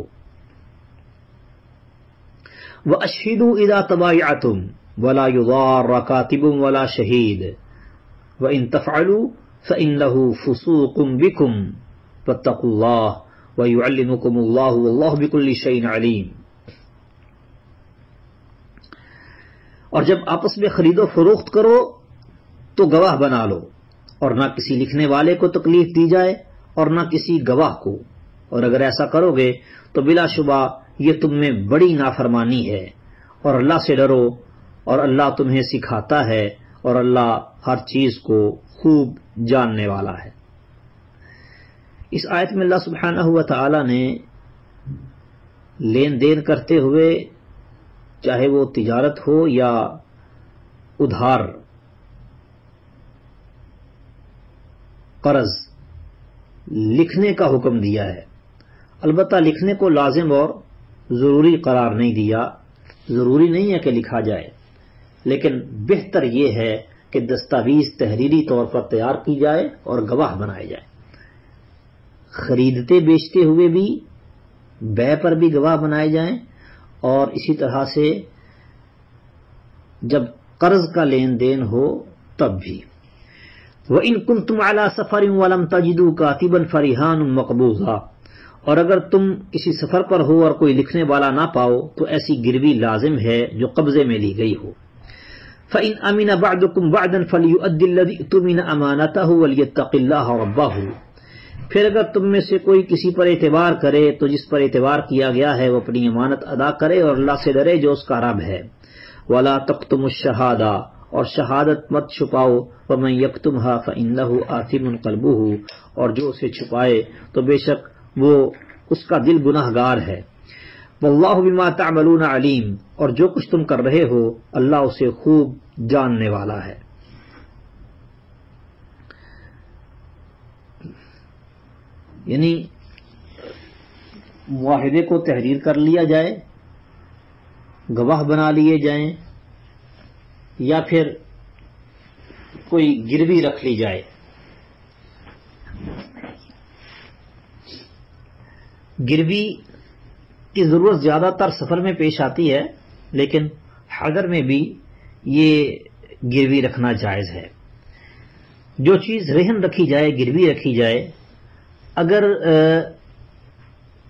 وَأَشْهِدُوا إِذَا تَبَايَعْتُمْ وَلَا يُضَارَّ كَاتِبٌ وَلَا شَهِيدٌ وَإِن تَفْعَلُوا فَإِنَّهُ فُسُوقٌ بِكُمْ وَاتَّقُوا اللَّهَ وَيُعَلِّمُكُمُ اللَّهُ وَاللَّهُ بِكُلِّ شَيْءٍ عَلِيمٌ۔ اور جب آپس میں خرید و فروخت کرو تو گواہ بنا لو، اور نہ کسی لکھنے والے کو تکلیف دی جائے اور نہ کسی گواہ کو، اور اگر ایسا کرو گے تو بلا شبہ یہ تم میں بڑی نافرمانی ہے، اور اللہ سے ڈرو، اور اللہ تمہیں سکھاتا ہے، اور اللہ ہر چیز کو خوب جاننے والا ہے۔ اس آیت میں اللہ سبحانہ و تعالی نے لین دین کرتے ہوئے، چاہے وہ تجارت ہو یا ادھار قرض، لکھنے کا حکم دیا ہے۔ البتہ لکھنے کو لازم اور ضروری قرار نہیں دیا، ضروری نہیں ہے کہ لکھا جائے، لیکن بہتر یہ ہے کہ دستاویز تحریری طور پر تیار کی جائے اور گواہ بنائے جائے۔ خریدتے بیچتے ہوئے بھی، بیع پر بھی گواہ بنائے جائیں، اور اسی طرح سے جب قرض کا لین دین ہو تب بھی۔ وَإِن كُنتُمْ عَلَى سَفَرٍ وَلَمْ تَجِدُوا كَاتِبًا فَرِهَانٌ مَقْبُوضًا، اور اگر تم کسی سفر پر ہو اور کوئی لکھنے والا نہ پاؤ تو ایسی گروی لازم ہے جو قبضے میں لی گئی ہو۔ فَإِنْ أَمِنَ بَعْضُكُمْ بَعْضًا فَلْيُؤَدِّ الَّذِي اؤْتُمِنَ أَمَانَتَهُ وَلْيَتَّقِ اللَّهَ رَبَّهُ، پھر اگر تم میں سے کوئی کسی پر اعتبار کرے تو جس پر اعتبار کیا گیا ہے وہ اپنی امانت ادا کرے اور اللہ سے ڈرے جو اس کا رب ہے۔ وَلَا تَكْتُمُوا الشَّهَادَةَ، اور شہادت مت چھپاؤ، وَمَن يَكْتُمْهَا فَإِنَّهُ آثِمٌ قَلْبُهُ، اور جو اسے چھپائے تو بے شک وہ اس کا دل گناہگار ہے۔ وَاللَّهُ بِمَا تَعْمَلُونَ عَلِيمٌ، اور جو کچھ تم کر رہے ہو اللہ اسے خوب جاننے والا ہے۔ یعنی معاہدے کو تحریر کر لیا جائے، گواہ بنا لیے جائیں، یا پھر کوئی گروی رکھ لی جائے۔ گروی کی ضرورت زیادہ تر سفر میں پیش آتی ہے، لیکن حضر میں بھی یہ گروی رکھنا جائز ہے۔ جو چیز رہن رکھی جائے، گروی رکھی جائے، اگر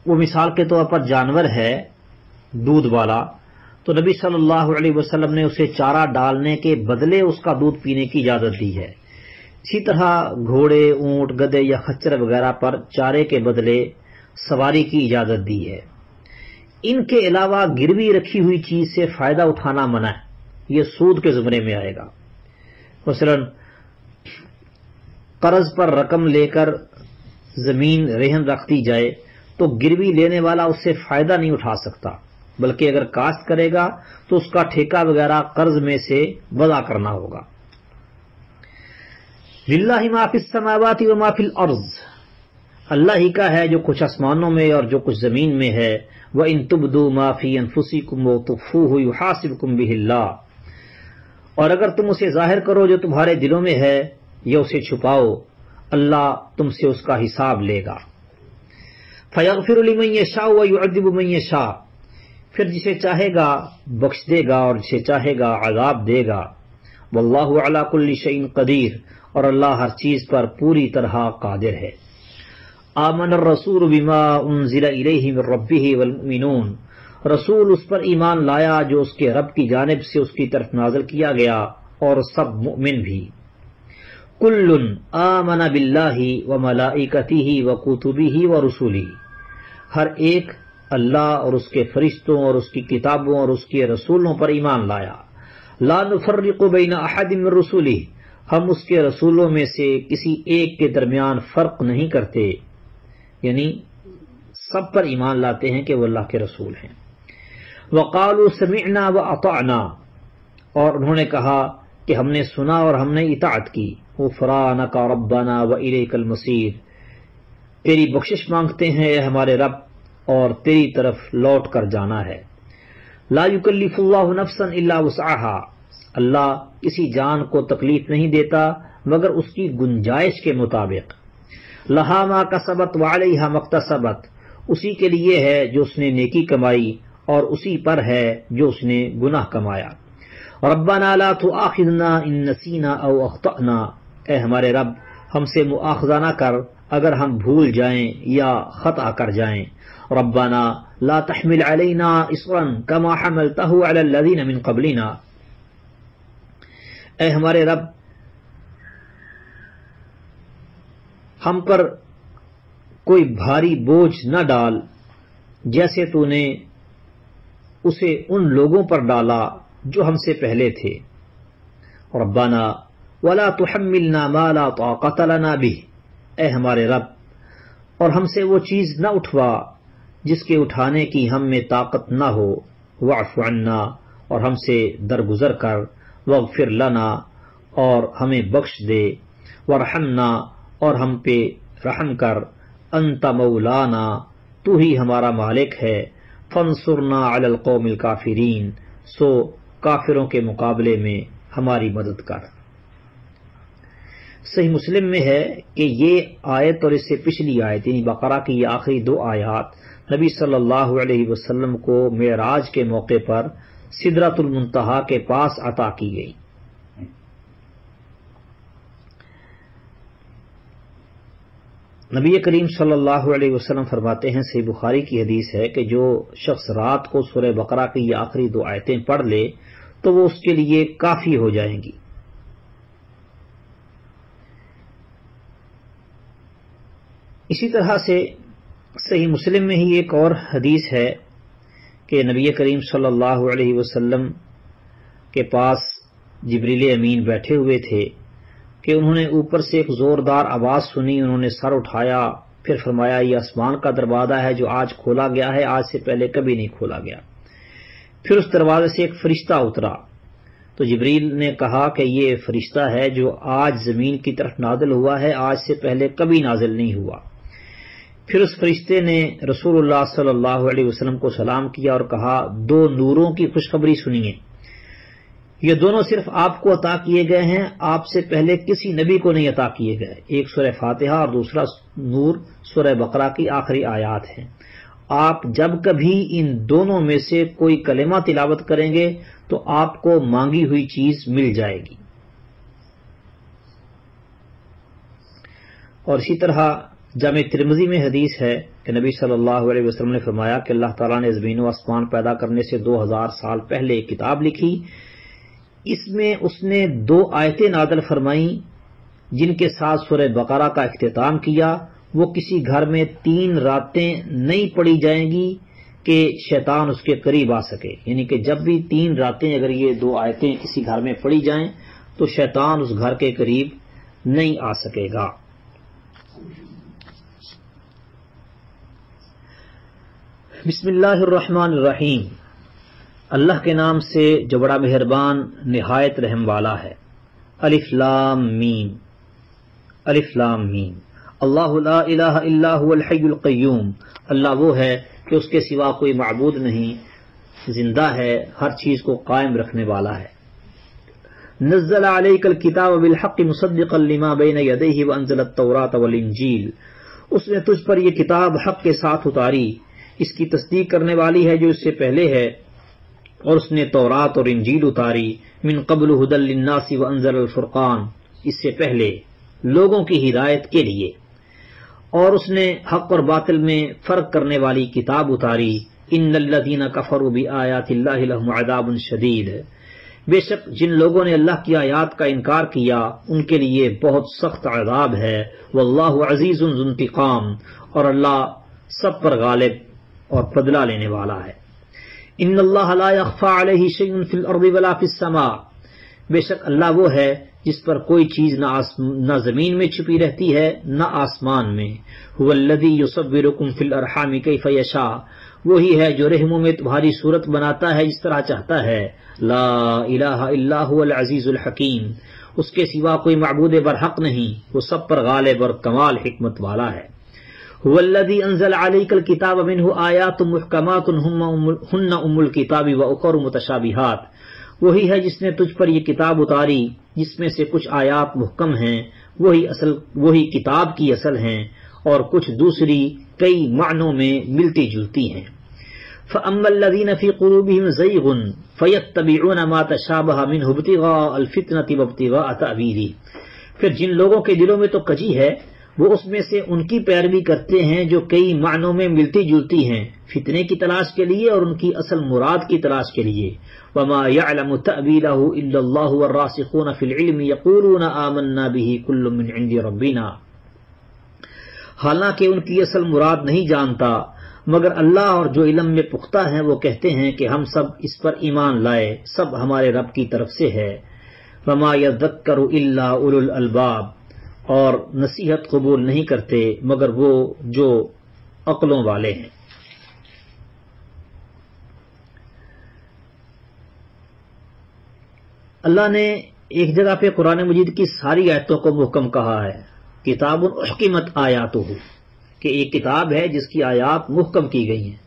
وہ مثال کے طور پر جانور ہے دودھ والا تو نبی صلی اللہ علیہ وسلم نے اسے چارہ ڈالنے کے بدلے اس کا دودھ پینے کی اجازت دی ہے۔ اسی طرح گھوڑے، اونٹ، گدھے یا خچر وغیرہ پر چارے کے بدلے سواری کی اجازت دی ہے۔ ان کے علاوہ گروی رکھی ہوئی چیز سے فائدہ اٹھانا منع ہے، یہ سود کے زمرے میں آئے گا۔ مثلا قرض پر رقم لے کر زمین رہن رکھ دی جائے تو گروی لینے والا اس سے فائدہ نہیں اٹھا سکتا، بلکہ اگر کاشت کرے گا تو اس کا ٹھیکہ وغیرہ قرض میں سے وضع کرنا ہوگا۔ للہ ما فی السماوات و ما فی الارض، اللہ ہی کا ہے جو کچھ آسمانوں میں اور جو کچھ زمین میں ہے۔ وَإِن تُبْدُوا مَا فِي أَنفُسِكُمْ وَتُخْفُوهُ يُحَاسِبْكُم بِهِ اللَّهُ، اور اگر تم اسے ظاہر کرو جو تمہارے دلوں میں ہے یا اسے چھپاؤ، اللہ تم سے اس کا حساب لے گا۔ فَيَغْفِرُ لِمَن يَشَاءُ وَيُعَذِّبُ مَن يَشَاءُ، پھر جسے چاہے گا بخش دے گا اور جسے چاہے گا عذاب دے گا۔ وَاللَّهُ عَلَى كُلِّ شَيْءٍ قَدِيرٌ، اور اللہ ہر چیز پر پوری طرح قادر ہے۔ آمن الرسول بما انزل الیہ من ربہ والمؤمنون، رسول اس پر ایمان لایا جو اس کے رب کی جانب سے اس کی طرف نازل کیا گیا، اور سب مؤمن بھی۔ کل آمن باللہ وملائکتہ وکتبہ ورسلہ، ہر ایک اللہ اور اس کے فرشتوں اور اس کی کتابوں اور اس کے رسولوں پر ایمان لایا۔ لا نفرق بین احد من رسلہ، ہم اس کے رسولوں میں سے کسی ایک کے درمیان فرق نہیں کرتے، یعنی سب پر ایمان لاتے ہیں کہ وہ اللہ کے رسول ہیں۔ وقالوا سمعنا واطعنا، اور انہوں نے کہا کہ ہم نے سنا اور ہم نے اطاعت کی۔ غفرانک ربنا والیک المصیر، تیری بخشش مانگتے ہیں اے ہمارے رب، اور تیری طرف لوٹ کر جانا ہے۔ لا یکلف اللہ نفسا الا وسعها، اللہ کسی جان کو تکلیف نہیں دیتا مگر اس کی گنجائش کے مطابق۔ لہا ما کسبت وعلیہا ما اکتسبت، اسی کے لیے ہے جو اس نے نیکی کمائی اور اسی پر ہے جو اس نے گناہ کمایا۔ ربنا لا تؤاخذنا ان نسینا او اخطأنا، اے ہمارے رب ہم سے مؤاخذہ نہ کر اگر ہم بھول جائیں یا خطا کر جائیں۔ ربنا لا تحمل علینا اصرا کما حملتہ علی الذین من قبلنا، اے ہمارے رب ہم پر کوئی بھاری بوجھ نہ ڈال جیسے تو نے اسے ان لوگوں پر ڈالا جو ہم سے پہلے تھے۔ ربنا ولا تحملنا ما لا طاقت لنا به، اے ہمارے رب اور ہم سے وہ چیز نہ اٹھوا جس کے اٹھانے کی ہم میں طاقت نہ ہو۔ واعف عنا، اور ہم سے درگزر کر۔ واغفر لنا، اور ہمیں بخش دے۔ وارحمنا، اور ہم پہ رحم کر۔ انت مولانا، تو ہی ہمارا مالک ہے۔ فانصرنا علی القوم الکافرین، سو کافروں کے مقابلے میں ہماری مدد کر۔ صحیح مسلم میں ہے کہ یہ آیت اور اس سے پچھلی آیت یعنی بقرہ کی یہ آخری دو آیات نبی صلی اللہ علیہ وسلم کو معراج کے موقع پر سدرۃ المنتہا کے پاس عطا کی گئی۔ نبی کریم صلی اللہ علیہ وسلم فرماتے ہیں، صحیح بخاری کی حدیث ہے کہ جو شخص رات کو سورہ بقرہ کی یہ آخری دو آیتیں پڑھ لے تو وہ اس کے لیے کافی ہو جائیں گی۔ اسی طرح سے صحیح مسلم میں ہی ایک اور حدیث ہے کہ نبی کریم صلی اللہ علیہ وسلم کے پاس جبریل امین بیٹھے ہوئے تھے کہ انہوں نے اوپر سے ایک زوردار آواز سنی، انہوں نے سر اٹھایا، پھر فرمایا یہ آسمان کا دروازہ ہے جو آج کھولا گیا ہے، آج سے پہلے کبھی نہیں کھولا گیا۔ پھر اس دروازے سے ایک فرشتہ اترا تو جبریل نے کہا کہ یہ فرشتہ ہے جو آج زمین کی طرف نازل ہوا ہے، آج سے پہلے کبھی نازل نہیں ہوا۔ پھر اس فرشتے نے رسول اللہ صلی اللہ علیہ وسلم کو سلام کیا اور کہا دو نوروں کی خوشخبری سنیے، یہ دونوں صرف آپ کو عطا کیے گئے ہیں، آپ سے پہلے کسی نبی کو نہیں عطا کیے گئے، ایک سورہ فاتحہ اور دوسرا نور سورہ بقرہ کی آخری آیات ہیں۔ آپ جب کبھی ان دونوں میں سے کوئی کلمہ تلاوت کریں گے تو آپ کو مانگی ہوئی چیز مل جائے گی۔ اور اسی طرح جامع ترمذی میں حدیث ہے کہ نبی صلی اللہ علیہ وسلم نے فرمایا کہ اللہ تعالیٰ نے زمین و آسمان پیدا کرنے سے 2000 سال پہلے ایک کتاب لکھی، اس میں اس نے 2 آیتیں نازل فرمائیں جن کے ساتھ سورہ بقرہ کا اختتام کیا۔ وہ کسی گھر میں 3 راتیں نہیں پڑی جائیں گی کہ شیطان اس کے قریب آ سکے، یعنی کہ جب بھی 3 راتیں اگر یہ 2 آیتیں کسی گھر میں پڑی جائیں تو شیطان اس گھر کے قریب نہیں آ سکے گا۔ بسم اللہ الرحمن الرحیم، اللہ کے نام سے جو بڑا مہربان نہایت رحم والا ہے۔ الف لام میم، الف لام میم۔ اللہ لا الہ الا هو الحی القیوم، اللہ وہ ہے کہ اس کے سوا کوئی معبود نہیں، زندہ ہے، ہر چیز کو قائم رکھنے والا ہے۔ نزل علیک الکتاب بالحق مصدقا لما بین یدیہ وانزل التوراۃ والانجیل، اس نے تجھ پر یہ کتاب حق کے ساتھ اتاری، اس کی تصدیق کرنے والی ہے جو اس سے پہلے ہے، اور اس نے تورات اور انجیل اتاری، من قبل ھدی للناس وانزل الفرقان، اس سے پہلے لوگوں کی ہدایت کے لیے، اور اس نے حق اور باطل میں فرق کرنے والی کتاب اتاری، ان الذین کفروا بآیات اللہ لہم عذاب شدید، بے شک جن لوگوں نے اللہ کی آیات کا انکار کیا ان کے لیے بہت سخت عذاب ہے، واللہ عزیز ذو انتقام، اور اللہ سب پر غالب اور بدلہ لینے والا ہے۔ ان اللہ لا یخفی علیہ شیء فی الارض ولا فی السماء، بے شک اللہ وہ ہے جس پر کوئی چیز نہ زمین میں چھپی رہتی ہے نہ آسمان میں، هو الذی یصورکم فی الارحام کیف یشاء، وہی ہے جو رحموں میں تمہاری صورت بناتا ہے جس طرح چاہتا ہے، لا الہ الا هو العزیز الحکیم، اس کے سوا کوئی معبود برحق نہیں، وہ سب پر غالب اور کمال حکمت والا ہے۔ هو الذی انزل علیک الکتاب منہ آیات محکمات ہن ام الکتاب واخر متشابہات، وہی ہے جس نے تجھ پر یہ کتاب اتاری جس میں سے کچھ آیات محکم ہیں، وہی کتاب کی اصل ہیں، اور کچھ دوسری کئی معنوں میں ملتی جلتی ہیں۔ فَأَمَّا الَّذِينَ فِي قُلُوبِهِمْ زَيْغٌ فَيَتَّبِعُونَ مَا تَشَابَهَ مِنْهُ ابْتِغَاءَ الْفِتْنَةِ وَابْتِغَاءَ تَأْوِيلِهِ، پھر جن لوگوں کے دلوں میں تو کجی ہے وہ اس میں سے ان کی پیروی کرتے ہیں جو کئی معنوں میں ملتی جلتی ہیں، فتنے کی تلاش کے لیے اور ان کی اصل مراد کی تلاش کے لیے۔ وَمَا يَعْلَمُ تَأْوِيلَهُ إِلَّا اللَّهُ وَالرَّاسِخُونَ فِي الْعِلْمِ يَقُولُونَ آمَنَّا بِهِ كُلٌّ مِّنْ عِندِ رَبِّنَا، حالانکہ ان کی اصل مراد نہیں جانتا مگر اللہ، اور جو علم میں پختہ ہیں وہ کہتے ہیں کہ ہم سب اس پر ایمان لائے، سب ہمارے رب کی طرف سے ہے۔ وَمَا يَذَّكَّرُ إِلَّا أُولُو الْأَلْبَابِ، اور نصیحت قبول نہیں کرتے مگر وہ جو عقلوں والے ہیں۔ اللہ نے ایک جگہ پہ قرآن مجید کی ساری آیتوں کو محکم کہا ہے، کتاب احکمت آیاتہ، کہ ایک کتاب ہے جس کی آیات محکم کی گئی ہیں،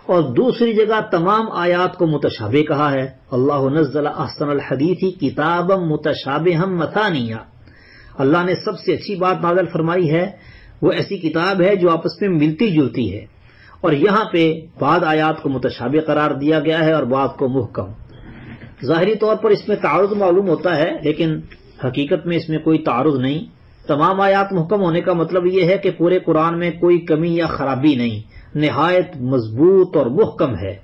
اور دوسری جگہ تمام آیات کو متشابہ کہا ہے، اللہ نزل احسن الحدیث کتابا متشابہا مثانیہ، اللہ نے سب سے اچھی بات نازل فرمائی ہے وہ ایسی کتاب ہے جو آپس میں ملتی جلتی ہے، اور یہاں پہ بعض آیات کو متشابہ قرار دیا گیا ہے اور بعض کو محکم۔ ظاہری طور پر اس میں تعارض معلوم ہوتا ہے لیکن حقیقت میں اس میں کوئی تعارض نہیں۔ تمام آیات محکم ہونے کا مطلب یہ ہے کہ پورے قرآن میں کوئی کمی یا خرابی نہیں، نہایت مضبوط اور محکم ہے۔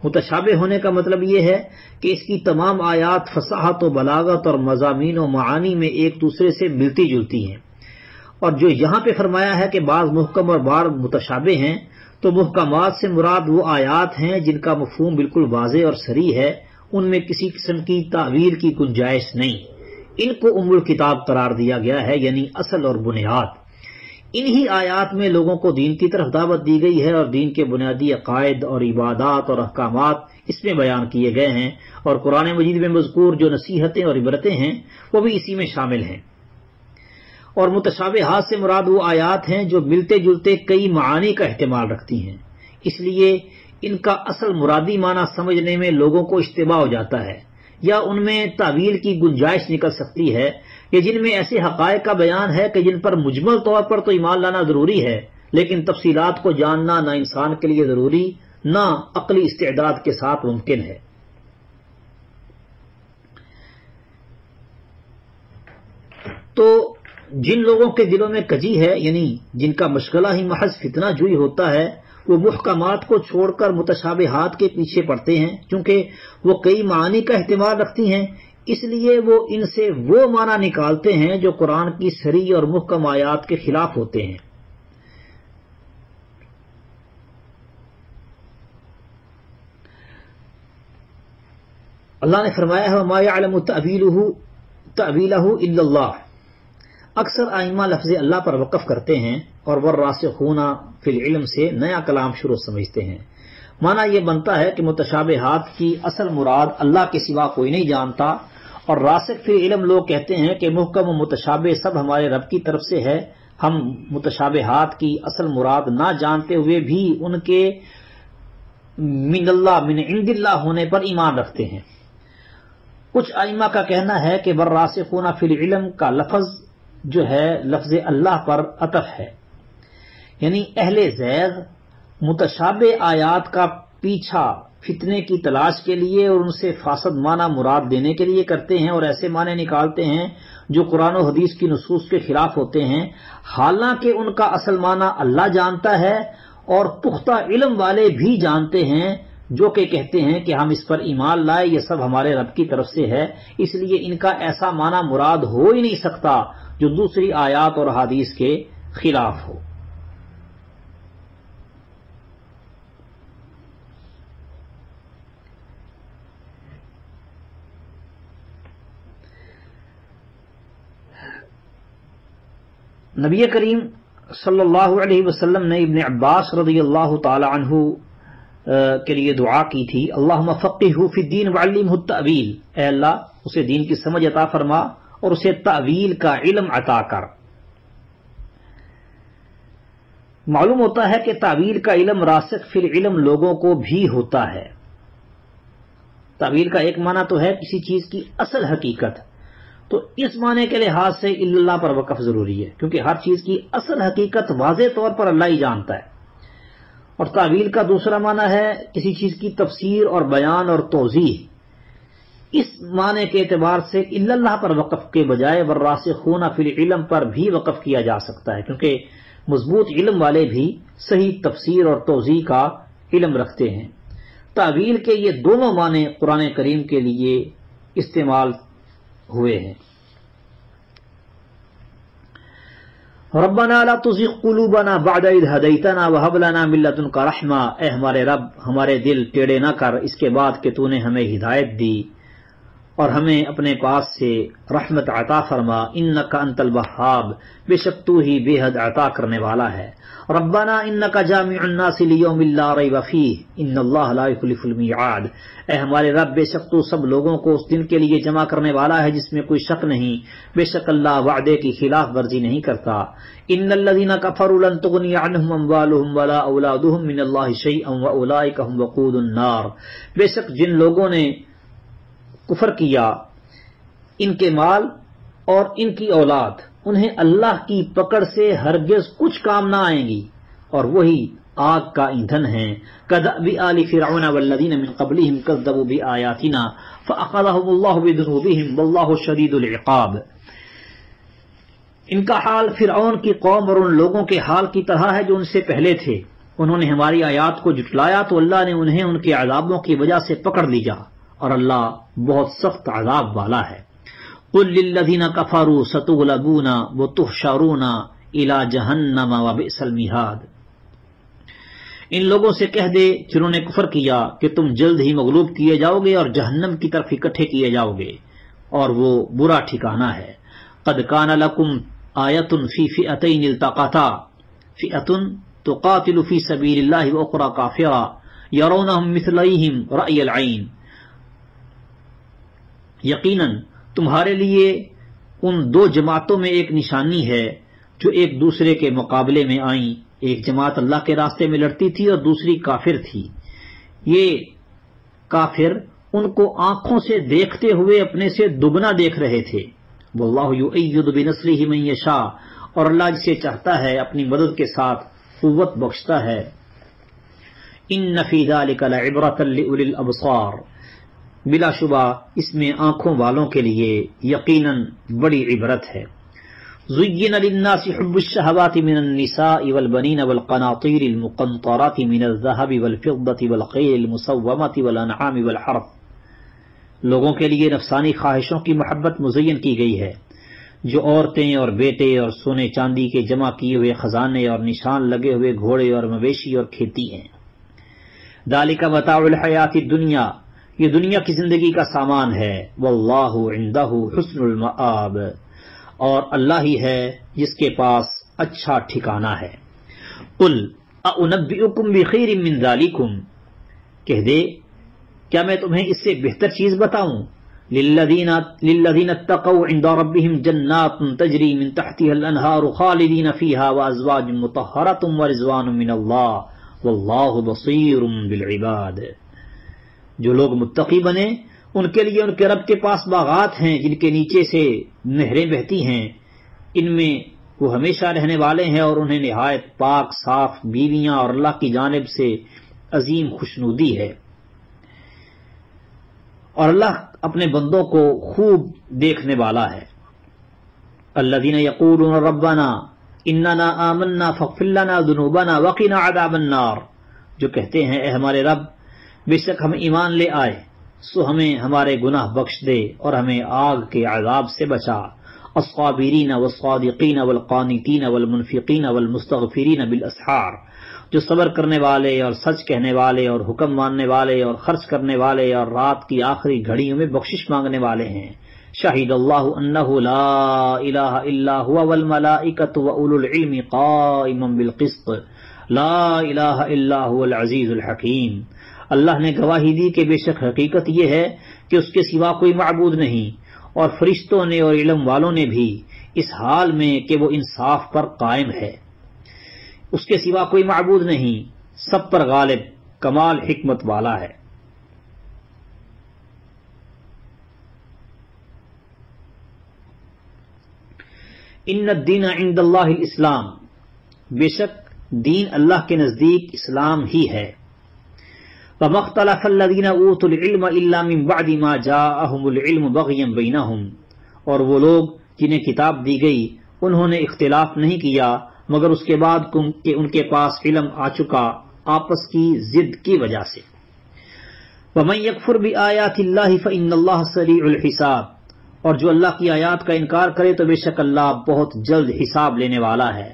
متشابہ ہونے کا مطلب یہ ہے کہ اس کی تمام آیات فصاحت و بلاغت اور مضامین و معانی میں ایک دوسرے سے ملتی جلتی ہیں، اور جو یہاں پہ فرمایا ہے کہ بعض محکم اور بعض متشابہ ہیں، تو محکمات سے مراد وہ آیات ہیں جن کا مفہوم بالکل واضح اور صریح ہے، ان میں کسی قسم کی تعویل کی گنجائش نہیں، ان کو ام الکتاب قرار دیا گیا ہے، یعنی اصل اور بنیاد۔ انہی آیات میں لوگوں کو دین کی طرف دعوت دی گئی ہے، اور دین کے بنیادی عقائد اور عبادات اور احکامات اس میں بیان کیے گئے ہیں، اور قرآن مجید میں مذکور جو نصیحتیں اور عبرتیں ہیں وہ بھی اسی میں شامل ہیں۔ اور متشابہات سے مراد وہ آیات ہیں جو ملتے جلتے کئی معانی کا احتمال رکھتی ہیں، اس لیے ان کا اصل مرادی معنی سمجھنے میں لوگوں کو اشتباہ ہو جاتا ہے، یا ان میں تعویل کی گنجائش نکل سکتی ہے، یا جن میں ایسے حقائق کا بیان ہے کہ جن پر مجمل طور پر تو ایمان لانا ضروری ہے، لیکن تفصیلات کو جاننا نہ انسان کے لیے ضروری نہ عقلی استعداد کے ساتھ ممکن ہے۔ تو جن لوگوں کے دلوں میں کجی ہے، یعنی جن کا مشغلہ ہی محض فتنہ جوئی ہوتا ہے، وہ محکمات کو چھوڑ کر متشابہات کے پیچھے پڑتے ہیں، چونکہ وہ کئی معانی کا احتمال رکھتی ہیں، اس لیے وہ ان سے وہ معنی نکالتے ہیں جو قرآن کی صریح اور محکم آیات کے خلاف ہوتے ہیں۔ اللہ نے فرمایا ہے وَمَا يَعْلَمُ تَأْوِيلَهُ إِلَّا اللَّهُ، اکثر ائمہ لفظ اللہ پر وقف کرتے ہیں اور والراسخون فی العلم سے نیا کلام شروع سمجھتے ہیں۔ معنی یہ بنتا ہے کہ متشابہات کی اصل مراد اللہ کے سوا کوئی نہیں جانتا، اور راسخ فی العلم لوگ کہتے ہیں کہ محکم و متشابہ سب ہمارے رب کی طرف سے ہے، ہم متشابہات کی اصل مراد نہ جانتے ہوئے بھی ان کے من اللہ من عند اللہ ہونے پر ایمان رکھتے ہیں۔ کچھ ائمہ کا کہنا ہے کہ والراسخون فی العلم کا لفظ جو ہے لفظ اللہ پر عطف ہے، یعنی اہل زیغ متشابہ آیات کا پیچھا فتنے کی تلاش کے لیے اور ان سے فاسد معنی مراد دینے کے لیے کرتے ہیں، اور ایسے معنی نکالتے ہیں جو قرآن و حدیث کی نصوص کے خلاف ہوتے ہیں، حالانکہ ان کا اصل معنی اللہ جانتا ہے اور پختہ علم والے بھی جانتے ہیں، جو کہ کہتے ہیں کہ ہم اس پر ایمان لائے، یہ سب ہمارے رب کی طرف سے ہے، اس لیے ان کا ایسا معنی مراد ہو ہی نہیں سکتا جو دوسری آیات اور حدیث کے خلاف ہو۔ نبی کریم صلی اللہ علیہ وسلم نے ابن عباس رضی اللہ تعالی عنہ کے لیے دعا کی تھی، اللہم فقہہ فی الدین وعلمہ التأویل، اے اللہ اسے دین کی سمجھ عطا فرما اور اسے تأویل کا علم عطا کر۔ معلوم ہوتا ہے کہ تأویل کا علم راسخ فی العلم لوگوں کو بھی ہوتا ہے۔ تأویل کا ایک معنی تو ہے کسی چیز کی اصل حقیقت، تو اس معنی کے لحاظ سے اللہ پر وقف ضروری ہے، کیونکہ ہر چیز کی اصل حقیقت واضح طور پر اللہ ہی جانتا ہے۔ اور تعویل کا دوسرا معنی ہے کسی چیز کی تفسیر اور بیان اور توضیح۔ اس معنی کے اعتبار سے اللہ پر وقف کے بجائے والراسخون فی العلم پر بھی وقف کیا جا سکتا ہے، کیونکہ مضبوط علم والے بھی صحیح تفسیر اور توضیح کا علم رکھتے ہیں۔ تعویل کے یہ دونوں معنی قرآن کریم کے لیے استعمال ہوئے ہیں۔ ربنا لا تزغ قلوبنا بعد اذ هديتنا وهب لنا من لدنك رحمہ، اے ہمارے رب ہمارے دل ٹیڑے نہ کر اس کے بعد کہ تو نے ہمیں ہدایت دی اور ہمیں اپنے پاس سے رحمت عطا فرما، انک انت الوہاب، بے شک تو ہی بے حد عطا کرنے والا ہے۔ ربنا انک جامع الناس لیوم لا ریب فیہ ان اللہ لا یخلف المیعاد، اے ہمارے رب بے شک تو سب لوگوں کو اس دن کے لیے جمع کرنے والا ہے جس میں کوئی شک نہیں، بے شک اللہ وعدے کی خلاف ورزی نہیں کرتا۔ ان الذین کفروا لن تغنی عنہم اموالہم ولا اولادہم من اللہ شیئا واولئک هم وقود النار، بے شک جن لوگوں نے کفر کیا ان کے مال اور ان کی اولاد انہیں اللہ کی پکڑ سے ہرگز کچھ کام نہ آئیں گی اور وہی آگ کا ایندھن ہیں۔ کدأب آل فرعون والذین من قبلہم کذبوا بآیاتنا فأخذہم اللہ بذنوبہم واللہ شدید العقاب، ان کا حال فرعون کی قوم اور ان لوگوں کے حال کی طرح ہے جو ان سے پہلے تھے، انہوں نے ہماری آیات کو جھٹلایا تو اللہ نے انہیں ان کے عذابوں کی وجہ سے پکڑ لیا اور اللہ بہت سخت عذاب والا ہے۔ قل للذین کفروا ستغلبون وتحشرون الی جہنم وبئس المہاد، ان لوگوں سے کہہ دے جنہوں نے کفر کیا کہ تم جلد ہی مغلوب کیے جاؤ گے اور جہنم کی طرف اکٹھے کیے جاؤ گے اور وہ برا ٹھکانہ ہے۔ قد کان لکم آیۃ فی فئتین التقتا فئۃ تقاتل فی سبیل اللہ واخری کافرہ یرونہم مثلیہم رأی العین، یقیناً تمہارے لیے ان دو جماعتوں میں ایک نشانی ہے جو ایک دوسرے کے مقابلے میں آئیں، ایک جماعت اللہ کے راستے میں لڑتی تھی اور دوسری کافر تھی، یہ کافر ان کو آنکھوں سے دیکھتے ہوئے اپنے سے دگنا دیکھ رہے تھے۔ واللہ یؤید بنصرہ من یشاء، اور اللہ جسے چاہتا ہے اپنی مدد کے ساتھ قوت بخشتا ہے۔ ان فی ذلک لعبرۃ لأولی الابصار، بلا شبہ اس میں آنکھوں والوں کے لیے یقیناً بڑی عبرت ہے۔ زین للناس حب الشہوات من النساء والبنین والقناطیر المقنطرات من الذہب والفضة والخیل المسومۃ والانعام والحرث، لوگوں کے لیے نفسانی خواہشوں کی محبت مزین کی گئی ہے جو عورتیں اور بیٹے اور سونے چاندی کے جمع کیے ہوئے خزانے اور نشان لگے ہوئے گھوڑے اور مویشی اور کھیتی ہیں۔ ذالک متاع الحیات الدنیا، یہ دنیا کی زندگی کا سامان ہے۔ واللہ عندہ حسن المآب، اور اللہ ہی ہے جس کے پاس اچھا ٹھکانہ ہے۔ قل اؤنبئکم بخیر من ذالکم، کہہ دے کیا میں تمہیں اس سے بہتر چیز بتاؤں؟ للذین اتقوا عند ربہم جنات تجری من تحتها الانہار خالدین فیہا وازواج مطہرۃ ورضوان من اللہ واللہ بصیر بالعباد، جو لوگ متقی بنے ان کے لیے ان کے رب کے پاس باغات ہیں جن کے نیچے سے نہریں بہتی ہیں، ان میں وہ ہمیشہ رہنے والے ہیں، اور انہیں نہایت پاک صاف بیویاں اور اللہ کی جانب سے عظیم خوشنودی ہے۔ اور اللہ اپنے بندوں کو خوب دیکھنے والا ہے۔ الذین یقولون ربنا اننا آمنا فاغفر لنا ذنوبنا وقنا عذاب النار، جو کہتے ہیں اے ہمارے رب بے شک ہم ایمان لے آئے سو ہمیں ہمارے گناہ بخش دے اور ہمیں آگ کے عذاب سے بچا۔ الصابرین والصادقین والقانتین والمنفقین والمستغفرین بالاسحار، جو صبر کرنے والے اور سچ کہنے والے اور حکم ماننے والے اور خرچ کرنے والے اور رات کی آخری گھڑیوں میں بخشش مانگنے والے ہیں۔ شہید اللہ انہ لا الہ الا هو والملائکۃ واولو العلم قائما بالقسط لا الہ الا هو العزیز الحکیم۔ اللہ نے گواہی دی کہ بے شک حقیقت یہ ہے کہ اس کے سوا کوئی معبود نہیں، اور فرشتوں نے اور علم والوں نے بھی، اس حال میں کہ وہ انصاف پر قائم ہے۔ اس کے سوا کوئی معبود نہیں، سب پر غالب، کمال حکمت والا ہے۔ ان الدین عند اللہ الاسلام، بے شک دین اللہ کے نزدیک اسلام ہی ہے۔ وما اختلف الذین اوتوا العلم الا من بعد ما جاءهم العلم بغیا بینہم، اور وہ لوگ جنہیں کتاب دی گئی انہوں نے اختلاف نہیں کیا مگر اس کے بعد کہ ان کے پاس علم آ چکا آپس کی ضد کی وجہ سے۔ ومن یکفر بآیات اللہ فإن اللہ سریع الحساب، اور جو اللہ کی آیات کا انکار کرے تو بے شک اللہ بہت جلد حساب لینے والا ہے۔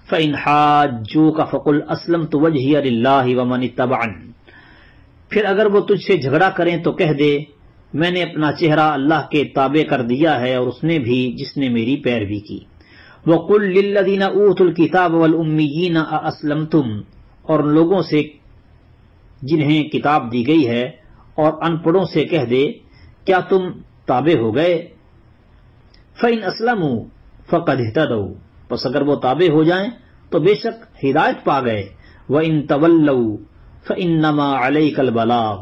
فإن حاجوک فقل اسلمت وجہی للہ ومن اتبعني، پھر اگر وہ تجھ سے جھگڑا کریں تو کہہ دے میں نے اپنا چہرہ اللہ کے تابع کر دیا ہے اور اس نے بھی جس نے میری پیروی کی۔ وَقُلْ لِلَّذِينَ أُوتُوا الْكِتَابَ وَالْأُمِّيِّينَ أَأَسْلَمْتُمْ، اور ان لوگوں سے جنہیں کتاب دی گئی ہے اور ان پڑھوں سے کہہ دے کیا تم تابع ہو گئے؟ فَإِنْ أَسْلَمُوا فَقَدْ اهْتَدَوْا، پس اگر وہ تابع ہو جائیں تو بے شک ہدایت پا گئے۔ وَإِنْ تَوَلَّوْا فَإِنَّمَا عَلَيْكَ الْبَلَاغُ،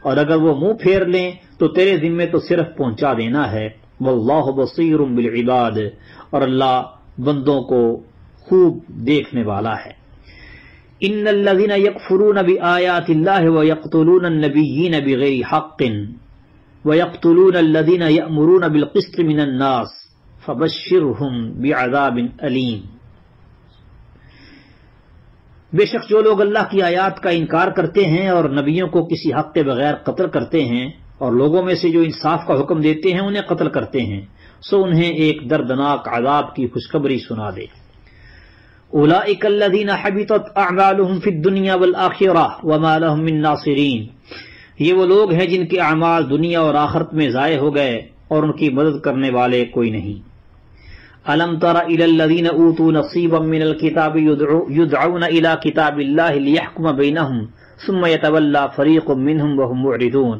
اور اگر وہ منہ پھیر لیں تو تیرے ذمے تو صرف پہنچا دینا ہے۔ وَاللَّهُ بَصِيرٌ بِالْعِبَادِ، اور اللہ بندوں کو خوب دیکھنے والا ہے۔ إِنَّ الَّذِينَ يَكْفُرُونَ بِآيَاتِ اللَّهِ وَيَقْتُلُونَ النَّبِيِّينَ بِغَيْرِ حَقٍّ وَيَقْتُلُونَ الَّذِينَ يَأْمُرُونَ بِالْقِسْطِ مِنَ النَّاسِ فَبَشِّرْهُم بِعَذَابٍ أَلِيمٍ، بے شک جو لوگ اللہ کی آیات کا انکار کرتے ہیں اور نبیوں کو کسی حق کے بغیر قتل کرتے ہیں اور لوگوں میں سے جو انصاف کا حکم دیتے ہیں انہیں قتل کرتے ہیں، سو انہیں ایک دردناک عذاب کی خوشخبری سنا دے۔ اولئک الذین حبطت اعمالهم فی الدنیا والآخرہ وما لهم من ناصرین، یہ وہ لوگ ہیں جن کے اعمال دنیا اور آخرت میں ضائع ہو گئے اور ان کی مدد کرنے والے کوئی نہیں۔ الم تر الی الذین اوتوا نصیبا من الکتاب یدعون الی کتاب اللہ لیحکم بینہم ثم یتولی فریق منہم وہم معرضون،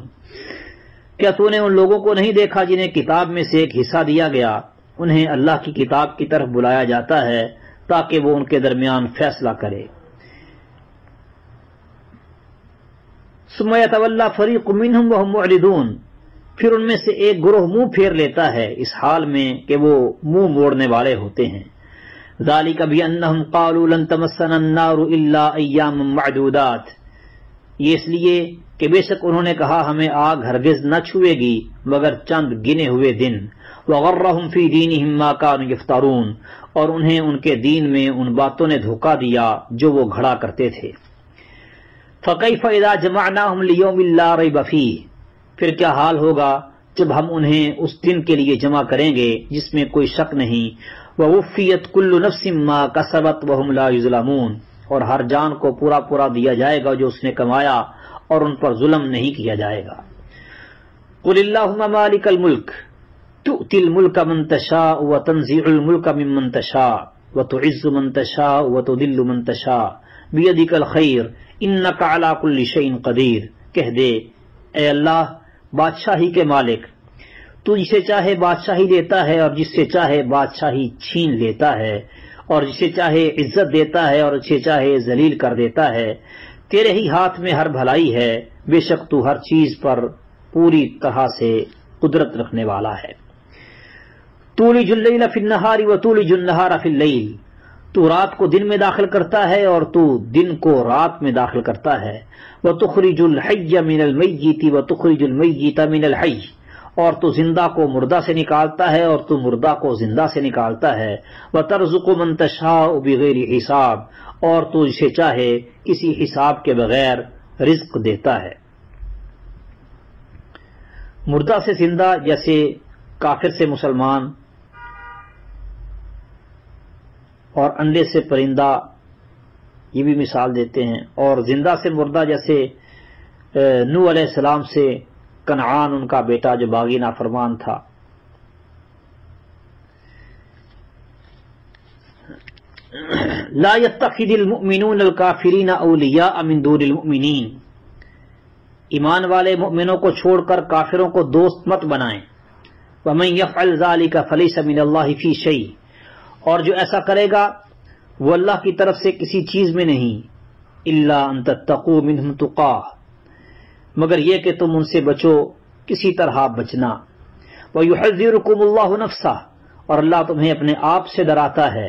کیا تو نے ان لوگوں کو نہیں دیکھا جنہیں کتاب میں سے ایک حصہ دیا گیا، انہیں اللہ کی کتاب کی طرف بلایا جاتا ہے تاکہ وہ ان کے درمیان فیصلہ کرے۔ ثم یتولی فریق منہم وہم معرضون، پھر ان میں سے ایک گروہ منہ پھیر لیتا ہے اس حال میں کہ وہ منہ موڑنے والے ہوتے ہیں۔ ذالک بانہم قالوا لن تمسنا النار الا ایاما معدودات، یہ اس لیے کہ بے شک انہوں نے کہا ہمیں آگ ہرگز نہ چھوئے گی مگر چند گنے ہوئے دن۔ وغرہم فی دینہم ما کانوا یفترون، اور انہیں ان کے دین میں ان باتوں نے دھوکہ دیا جو وہ گھڑا کرتے تھے۔ فکیف اذا جمعناہم لیوم لا ریب فیہ، پھر کیا حال ہوگا جب ہم انہیں اس دن کے لیے جمع کریں گے جس میں کوئی شک نہیں۔ ووفیت کل نفس ما کسبت وہم لا یظلمون، اور ہر جان کو پورا پورا دیا جائے گا جو اس نے کمایا اور ان پر ظلم نہیں کیا جائے گا۔ قل اللہم مالک الملک تؤتی الملک من تشاء وتنزع الملک ممن تشاء وتعز من تشاء وتذل من تشاء بیدک الخیر انک علی کل شیء قدیر، کہہ دے اے اللہ بادشاہی کے مالک، تو جسے چاہے بادشاہی دیتا ہے اور جس سے چاہے بادشاہی چھین لیتا ہے، اور جسے چاہے عزت دیتا ہے اور جسے چاہے ذلیل کر دیتا ہے، تیرے ہی ہاتھ میں ہر بھلائی ہے، بے شک تو ہر چیز پر پوری طرح سے قدرت رکھنے والا ہے۔ تولج اللیل فی النہار وتولج النہار فی اللیل، تو رات کو دن میں داخل کرتا ہے اور تو دن کو رات میں داخل کرتا ہے۔ وتخرج الحی من المیت وتخرج المیت من الحی، اور تو زندہ کو مردہ سے نکالتا ہے اور تو مردہ کو زندہ سے نکالتا ہے۔ وترزق من تشاء بغیر حساب، اور تو جسے چاہے کسی حساب کے بغیر رزق دیتا ہے۔ مردہ سے زندہ جیسے کافر سے مسلمان اور انڈے سے پرندہ، یہ بھی مثال دیتے ہیں، اور زندہ سے مردہ جیسے نوح علیہ السلام سے کنعان ان کا بیٹا جو باغی نافرمان تھا۔ لا يتخذ المؤمنون الكافرین اولیاء من دون المؤمنین، ایمان والے مؤمنوں کو چھوڑ کر کافروں کو دوست مت بنائیں۔ ومن يفعل ذلك فليس من الله في شيء، اور جو ایسا کرے گا وہ اللہ کی طرف سے کسی چیز میں نہیں، الا ان تتقوا منهم تقاه، مگر یہ کہ تم ان سے بچو کسی طرح بچنا۔ ويحذركم الله نفسه، اور اللہ تمہیں اپنے آپ سے ڈراتا ہے۔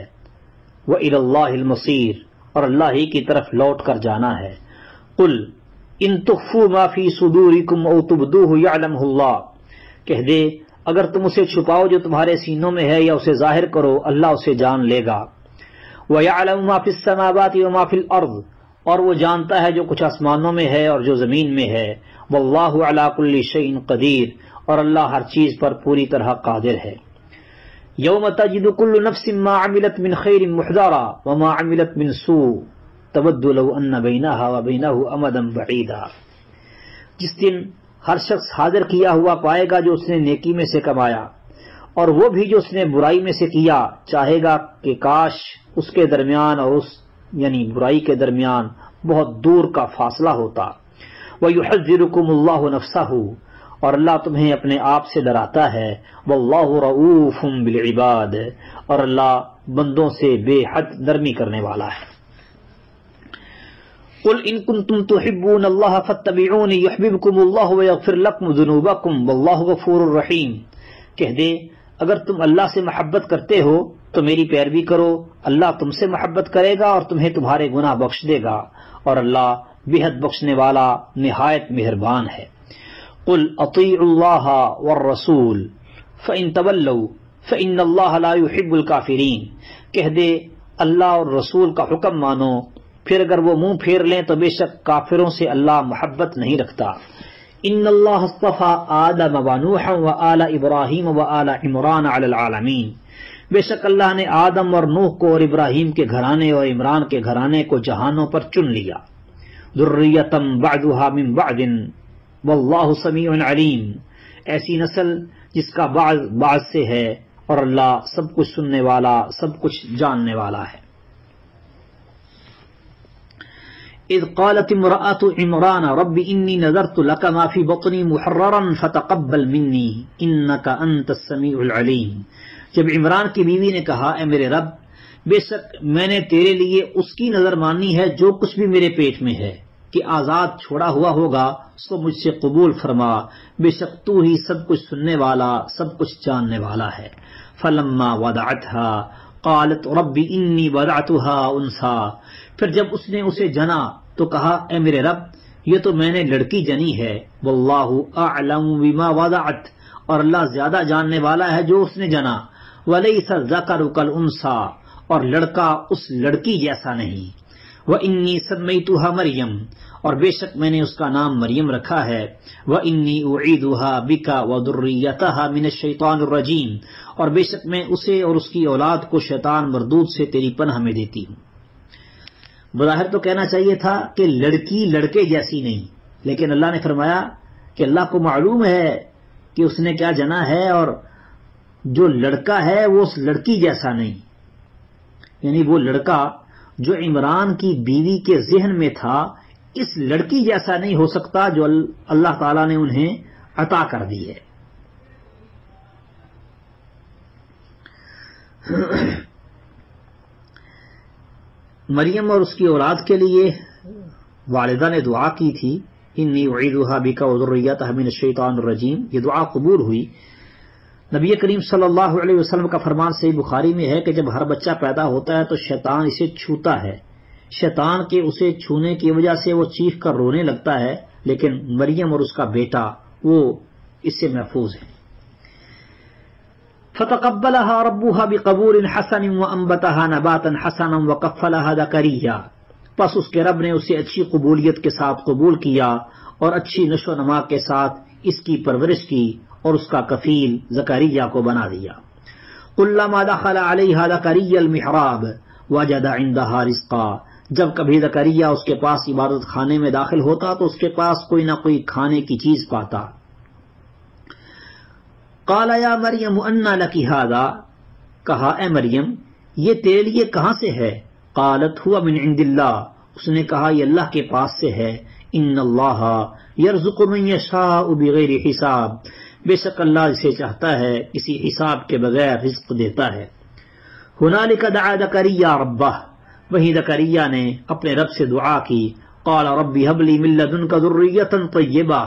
وإلى الله المصير، اور اللہ ہی کی طرف لوٹ کر جانا ہے۔ قل ان تخفوا ما في صدوركم او تبدوه يعلمه الله، کہہ دے اگر تم اسے چھپاؤ جو تمہارے سینوں میں ہے یا اسے ظاہر کرو، اللہ اسے جان لے گا۔ وَيَعْلَمُ مَا فِي السَّمَاوَاتِ وَمَا فِي الْأَرْضِ، اور وہ جانتا ہے جو کچھ آسمانوں میں ہے اور جو زمین میں ہے۔ وَاللَّهُ عَلَى كُلِّ شَيْءٍ قَدِيرٌ، اور اللہ ہر چیز پر پوری طرح قادر ہے۔ يَوْمَ تَجِدُ كُلُّ نَفْسٍ مَا عَمِلَتْ مِنْ خَيْرٍ مُحْضَرًا وَمَا عَمِلَتْ مِنْ سُوءٍ تَوَدُّ لَوْ أَنَّ بَيْنَهَا وَبَيْنَهُ أَمَدًا بَعِيدًا، جس دن ہر شخص حاضر کیا ہوا پائے گا جو اس نے نیکی میں سے کمایا، اور وہ بھی جو اس نے برائی میں سے کیا، چاہے گا کہ کاش اس کے درمیان اور اس یعنی برائی کے درمیان بہت دور کا فاصلہ ہوتا۔ وَيُحَذِّرُكُمُ اللَّهُ نَفْسَهُ، اور اللہ تمہیں اپنے آپ سے ڈراتا ہے۔ وَاللَّهُ رَءُوفٌ بِالْعِبَادِ، اور اللہ بندوں سے بے حد نرمی کرنے والا ہے۔ قل ان کنتم تحبون اللہ فاتبعونی یحببکم اللہ ویغفر لکم ذنوبکم واللہ غفور الرحیم، کہہ دے اگر تم اللہ سے محبت کرتے ہو تو میری پیروی کرو، اللہ تم سے محبت کرے گا اور تمہیں تمہارے گناہ بخش دے گا، اور اللہ بے حد بخشنے والا نہایت مہربان ہے۔ قل اطیعوا اللہ والرسول فإن تولوا فإن اللہ لا يحب الکافرین، کہہ دے اللہ اور رسول کا حکم مانو، پھر اگر وہ منہ پھیر لیں تو بے شک کافروں سے اللہ محبت نہیں رکھتا۔ ان اللہ اصطفى آدم ونوحا وآل ابراہیم وآل عمران علی العالمین، بے شک اللہ نے آدم اور نوح کو اور ابراہیم کے گھرانے اور عمران کے گھرانے کو جہانوں پر چن لیا۔ ذریۃ بعضها من بعض واللہ سمیع علیم، ایسی نسل جس کا بعض سے ہے اور اللہ سب کچھ سننے والا سب کچھ جاننے والا ہے۔ اذ قالت امرأة عمران رب انی نذرت لك ما في بطنی محررا فتقبل منی انك انت السمیع العلیم، جب عمران کی بیوی نے کہا اے میرے رب بے شک میں نے تیرے لیے اس کی نظر مانی ہے جو کچھ بھی میرے پیٹ میں ہے کہ آزاد چھوڑا ہوا ہوگا، سو مجھ سے قبول فرما، بے شک تو ہی سب کچھ سننے والا سب کچھ جاننے والا ہے۔ فلما وضعتها قالت رب انی وضعتها انثى، پھر جب اس نے اسے جنا تو کہا اے میرے رب یہ تو میں نے لڑکی جنی ہے۔ واللہ اعلم بما وضعت، اور اللہ زیادہ جاننے والا ہے جو اس نے جنا۔ ولیس الذکر کالانثی، اور لڑکا اس لڑکی جیسا نہیں۔ وانی سمیتها مریم، اور بے شک میں نے اس کا نام مریم رکھا ہے۔ وانی اعیدها بک وذریتها من الشیطان الرجیم، اور بے شک میں اسے اور اس کی اولاد کو شیطان مردود سے تیری پناہ میں دیتی ہوں۔ بظاہر تو کہنا چاہیے تھا کہ لڑکی لڑکے جیسی نہیں، لیکن اللہ نے فرمایا کہ اللہ کو معلوم ہے کہ اس نے کیا جنا ہے، اور جو لڑکا ہے وہ اس لڑکی جیسا نہیں، یعنی وہ لڑکا جو عمران کی بیوی کے ذہن میں تھا اس لڑکی جیسا نہیں ہو سکتا جو اللہ تعالیٰ نے انہیں عطا کر دی ہے۔ مریم اور اس کی اولاد کے لیے والدہ نے دعا کی تھی انی اعیذھا بک وذریتھا من الشیطان الرجیم، یہ دعا قبول ہوئی۔ نبی کریم صلی اللہ علیہ وسلم کا فرمان صحیح بخاری میں ہے کہ جب ہر بچہ پیدا ہوتا ہے تو شیطان اسے چھوتا ہے، شیطان کے اسے چھونے کی وجہ سے وہ چیخ کر رونے لگتا ہے، لیکن مریم اور اس کا بیٹا وہ اس سے محفوظ ہیں۔ فتقبلها ربها بقبول حسن وانبتها نباتا حسنا وكفلها زكريا، پس اس کے رب نے اسے اچھی قبولیت کے ساتھ قبول کیا اور اچھی نشو و نما کے ساتھ اس کی پرورش کی اور اس کا کفیل زکریا کو بنا دیا۔ كلما دخل عليها زكريا المحراب وجد عندها رزقا، جب کبھی زکریا اس کے پاس عبادت خانے میں داخل ہوتا تو اس کے پاس کوئی نہ کوئی کھانے کی چیز پاتا۔ قال یا مریم انا لکی ھذا، کہا اے مریم یہ تیرے لیے کہاں سے ہے؟ قالت ہوا من عند اللہ، اس نے کہا یہ اللہ کے پاس سے ہے۔ ان اللہ یرزق من یشاء بغیر حساب، بے شک اللہ جسے چاہتا ہے کسی حساب کے بغیر رزق دیتا ہے۔ ہنالک دعا زکریا ربہ، وہی زکریا نے اپنے رب سے دعا کی۔ قال رب هب لی من لدنک ذریۃ طیبہ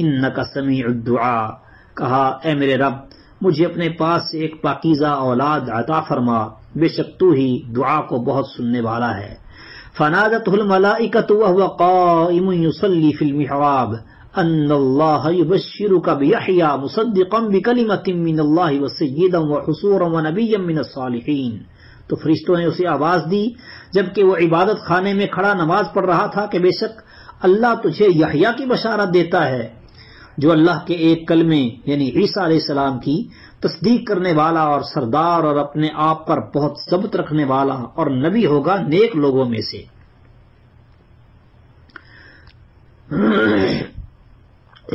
انک سمیع الدعاء، کہا اے میرے رب مجھے اپنے پاس سے ایک پاکیزہ اولاد عطا فرما، بے شک تو ہی دعا کو بہت سننے والا ہے۔ فنادته الملائکۃ وهو قائم يصلي في المحراب ان اللہ یبشرک بیحییٰ مصدقا بکلمۃ من اللہ وسیدا وحصورا ونبیا من الصالحین، تو فرشتوں نے اسے آواز دی جبکہ وہ عبادت خانے میں کھڑا نماز پڑھ رہا تھا کہ بے شک اللہ تجھے یحییٰ کی بشارت دیتا ہے جو اللہ کے ایک کلمے یعنی عیسیٰ علیہ السلام کی تصدیق کرنے والا اور سردار اور اپنے آپ پر بہت ضبط رکھنے والا اور نبی ہوگا نیک لوگوں میں سے۔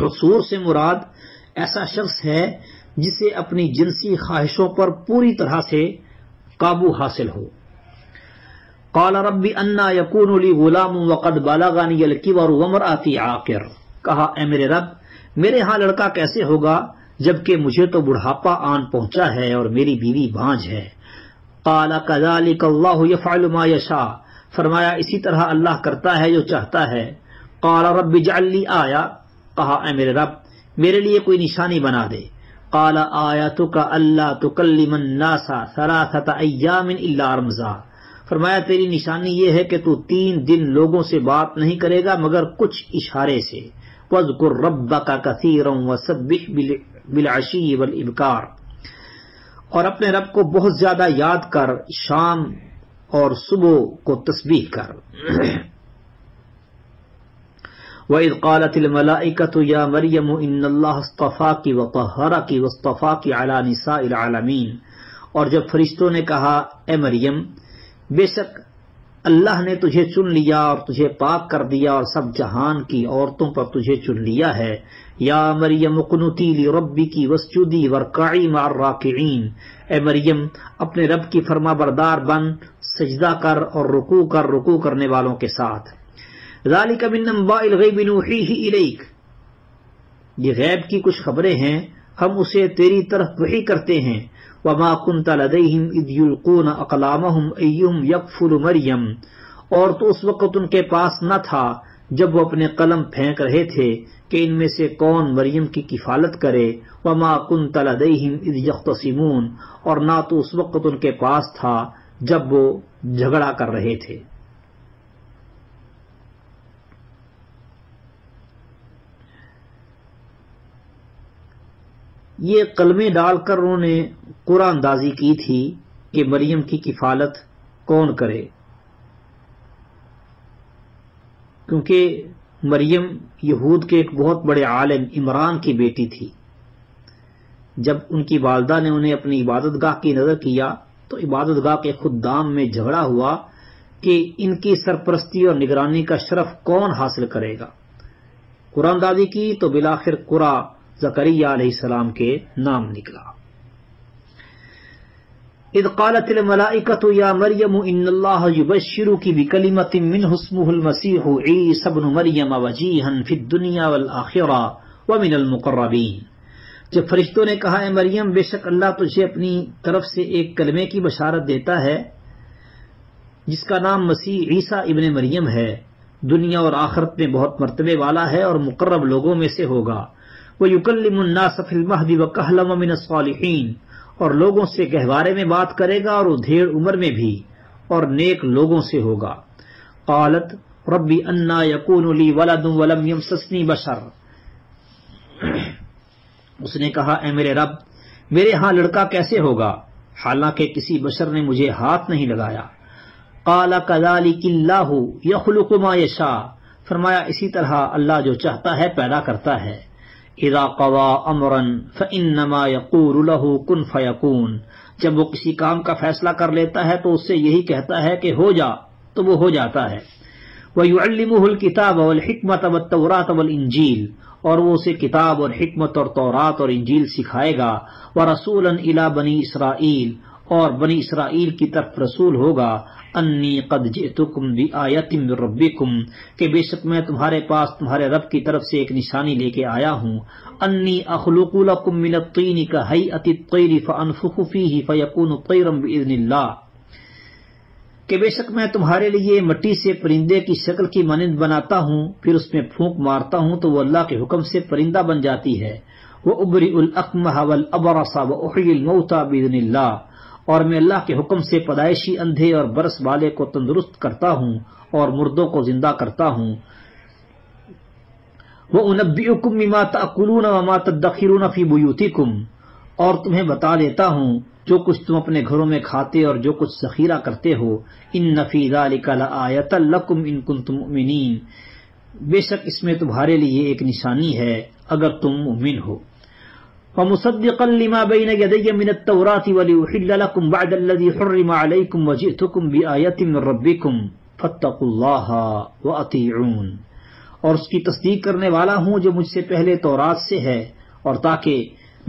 حصور سے مراد ایسا شخص ہے جسے اپنی جنسی خواہشوں پر پوری طرح سے قابو حاصل ہو۔ قال رب انا یکون لی غلام وقد بلغنی الکبر وامرأتی عاقر، کہا اے میرے رب میرے ہاں لڑکا کیسے ہوگا جبکہ مجھے تو بڑھاپا آن پہنچا ہے اور میری بیوی بانجھ ہے۔ قال کذالک اللہ یفعل ما یشاء، فرمایا اسی طرح اللہ کرتا ہے جو چاہتا ہے۔ قال رب اجعل لی آیہ، کہا اے میرے رب میرے لیے کوئی نشانی بنا دے۔ قال آیتک الا تکلم الناس ثلاثۃ ایام الا رمزا، فرمایا تیری نشانی یہ ہے کہ تو 3 دن لوگوں سے بات نہیں کرے گا مگر کچھ اشارے سے۔ وَاذْكُرْ رَبَّكَ كَثِيرًا وَسَبِّحْ بِالْعَشِيِّ وَالْإِبْكَارِ، اور اپنے رب کو بہت زیادہ یاد کر، شام اور صبح کو تسبیح کر۔ وَإِذْ قَالَتِ الْمَلَائِكَةُ يَا مَرْيَمُ إِنَّ اللَّهَ اصْطَفَاكِ وَطَهَّرَكِ وَاصْطَفَاكِ عَلَى نِسَاءِ الْعَالَمِينَ، اور جب فرشتوں نے کہا اے مریم بے شک اللہ نے تجھے چن لیا اور تجھے پاک کر دیا اور سب جہان کی عورتوں پر تجھے چن لیا ہے۔ یا مریم اقنتی لربکی واسجدی وارکعی مع الراکعین، اے مریم اپنے رب کی فرما بردار بن، سجدہ کر اور رکوع کرنے والوں کے ساتھ۔ ذالک من انباء الغیب نوحیہ الیک، یہ غیب کی کچھ خبریں ہیں ہم اسے تیری طرف وحی کرتے ہیں۔ وما كنت لديهم اذ يلقون اقلامهم ايهم يكفل مریم، اور تو اس وقت ان کے پاس نہ تھا جب وہ اپنے قلم پھینک رہے تھے کہ ان میں سے کون مریم کی کفالت کرے۔ وما كنت لديهم اذ يختصمون، اور نہ تو اس وقت ان کے پاس تھا جب وہ جھگڑا کر رہے تھے۔ یہ قلمیں ڈال کر انہوں نے قرآن اندازی کی تھی کہ مریم کی کفالت کون کرے، کیونکہ مریم یہود کے ایک بہت بڑے عالم عمران کی بیٹی تھی۔ جب ان کی والدہ نے انہیں اپنی عبادت گاہ کی نظر کیا تو عبادت گاہ کے خدام میں جھگڑا ہوا کہ ان کی سرپرستی اور نگرانی کا شرف کون حاصل کرے گا۔ قرآن اندازی کی تو بالآخر قرآن زکریا علیہ السلام کے نام نکلا۔ اذ قالت الملائکۃ یا مریم ان اللہ یبشرک بکلمۃ منہ اسمہ المسیح عیسی ابن مریم وجیہا فی الدنیا والآخرہ ومن المقربین، جب فرشتوں نے کہا اے مریم بے شک اللہ تجھے اپنی طرف سے ایک کلمے کی بشارت دیتا ہے جس کا نام مسیح عیسیٰ ابن مریم ہے، دنیا اور آخرت میں بہت مرتبے والا ہے اور مقرب لوگوں میں سے ہوگا۔ وَيُكَلِّمُ النَّاسَ فِي الْمَهْدِ وَكَهْلًا وَمِنَ الصَّالِحِينَ، اور لوگوں سے گہوارے میں بات کرے گا اور ادھیڑ عمر میں بھی، اور نیک لوگوں سے ہوگا۔ قالت ربی انا یکون لی ولد ولم یمسسنی بشر، اس نے کہا اے میرے رب میرے ہاں لڑکا کیسے ہوگا حالانکہ کسی بشر نے مجھے ہاتھ نہیں لگایا۔ قال کذالک اللہ یخلق ما یشاء، فرمایا اسی طرح اللہ جو چاہتا ہے پیدا کرتا ہے۔ اذا قضى امرا فانما يقول له كن فيكون، جب وہ کسی کام کا فیصلہ کر لیتا ہے تو اس سے یہی کہتا ہے کہ ہو جا تو وہ ہو جاتا ہے۔ وَيُعَلِّمُهُ الْكِتَابَ وَالْحِكْمَةَ وَالتَّوْرَاةَ وَالْإِنْجِيلَ، اور وہ اسے کتاب اور حکمت اور تورات اور انجیل سکھائے گا۔ وَرَسُولًا إِلَى بَنِي إِسرائِيل، اور بنی اسرائیل کی طرف رسول ہوگا۔ انی قد جئتکم بآیۃ من ربکم، کہ بے شک میں تمہارے پاس تمہارے رب کی طرف سے ایک نشانی لے کے آیا ہوں۔ انی اخلق لکم من الطین کہیئۃ الطیر فانفخ فیہ فیکون طیرا باذن اللہ، کہ بے شک میں تمہارے لیے مٹی سے پرندے کی شکل کی مانند بناتا ہوں، پھر اس میں پھونک مارتا ہوں تو وہ اللہ کے حکم سے پرندہ بن جاتی ہے۔ وَأُبْرِئُ الْأَكْمَحَ وَالْأَبْرَصَ وَأُحْيِي الْمَوْتَى بِإِذْنِ اللَّهِ، اور میں اللہ کے حکم سے پیدائشی اندھے اور برس والے کو تندرست کرتا ہوں اور مردوں کو زندہ کرتا ہوں۔ وَأُنَبِّئُكُم بِمَا تَأْكُلُونَ وَمَا تَدَّخِرُونَ فِي بُيُوتِكُمْ، اور تمہیں بتا دیتا ہوں جو کچھ تم اپنے گھروں میں کھاتے اور جو کچھ ذخیرہ کرتے ہو۔ إِنَّ فِي ذَلِكَ لَآیَةً لَكُمْ إِن كُنتُم مُؤْمِنِینَ، بے شک اس میں تمہارے لیے ایک نشانی ہے اگر تم مومن ہو۔ وَمُصَدِّقًا لِمَا بَيْنَ يَدَيَّ مِنَ التَّوْرَاةِ وَلِأُحِلَّ لَكُمْ بَعْدَ الَّذِي حُرِّمَ عَلَيْكُمْ وَجِئْتُكُمْ بِآیَةٍ مِّن رَّبِّكُمْ فَاتَّقُوا اللَّهَ وَأَطِیعُونِ، اور اس کی تصدیق کرنے والا ہوں جو مجھ سے پہلے تورات سے ہے، اور تاکہ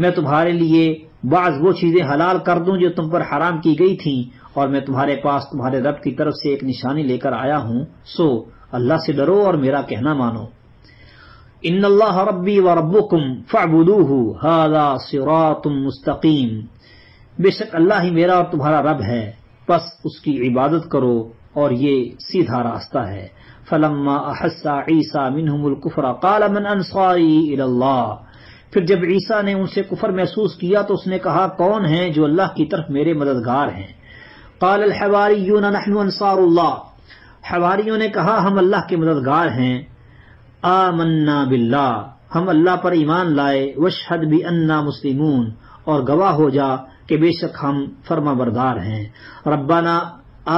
میں تمہارے لیے بعض وہ چیزیں حلال کر دوں جو تم پر حرام کی گئی تھیں، اور میں تمہارے پاس تمہارے رب کی طرف سے ایک نشانی لے کر آیا ہوں، سو اللہ سے ڈرو اور میرا کہنا مانو۔ ان اللہ ربی و ربکم فاعبدوہ ھذا صراط مستقیم، بے شک اللہ ہی میرا اور تمہارا رب ہے، پس اس کی عبادت کرو اور یہ سیدھا راستہ ہے۔ فلما احس عیسیٰ منہم الکفر قال من انصاری الی اللہ، پھر جب عیسیٰ نے ان سے کفر محسوس کیا تو اس نے کہا کون ہیں جو اللہ کی طرف میرے مددگار ہیں۔ قال الحواریون نحن انصار اللہ، حواریوں نے کہا ہم اللہ کے مددگار ہیں۔ آمنا باللہ، ہم اللہ پر ایمان لائے، واشہد بأننا مسلمون، اور گواہ ہو جا کہ بے شک ہم فرما بردار ہیں۔ ربنا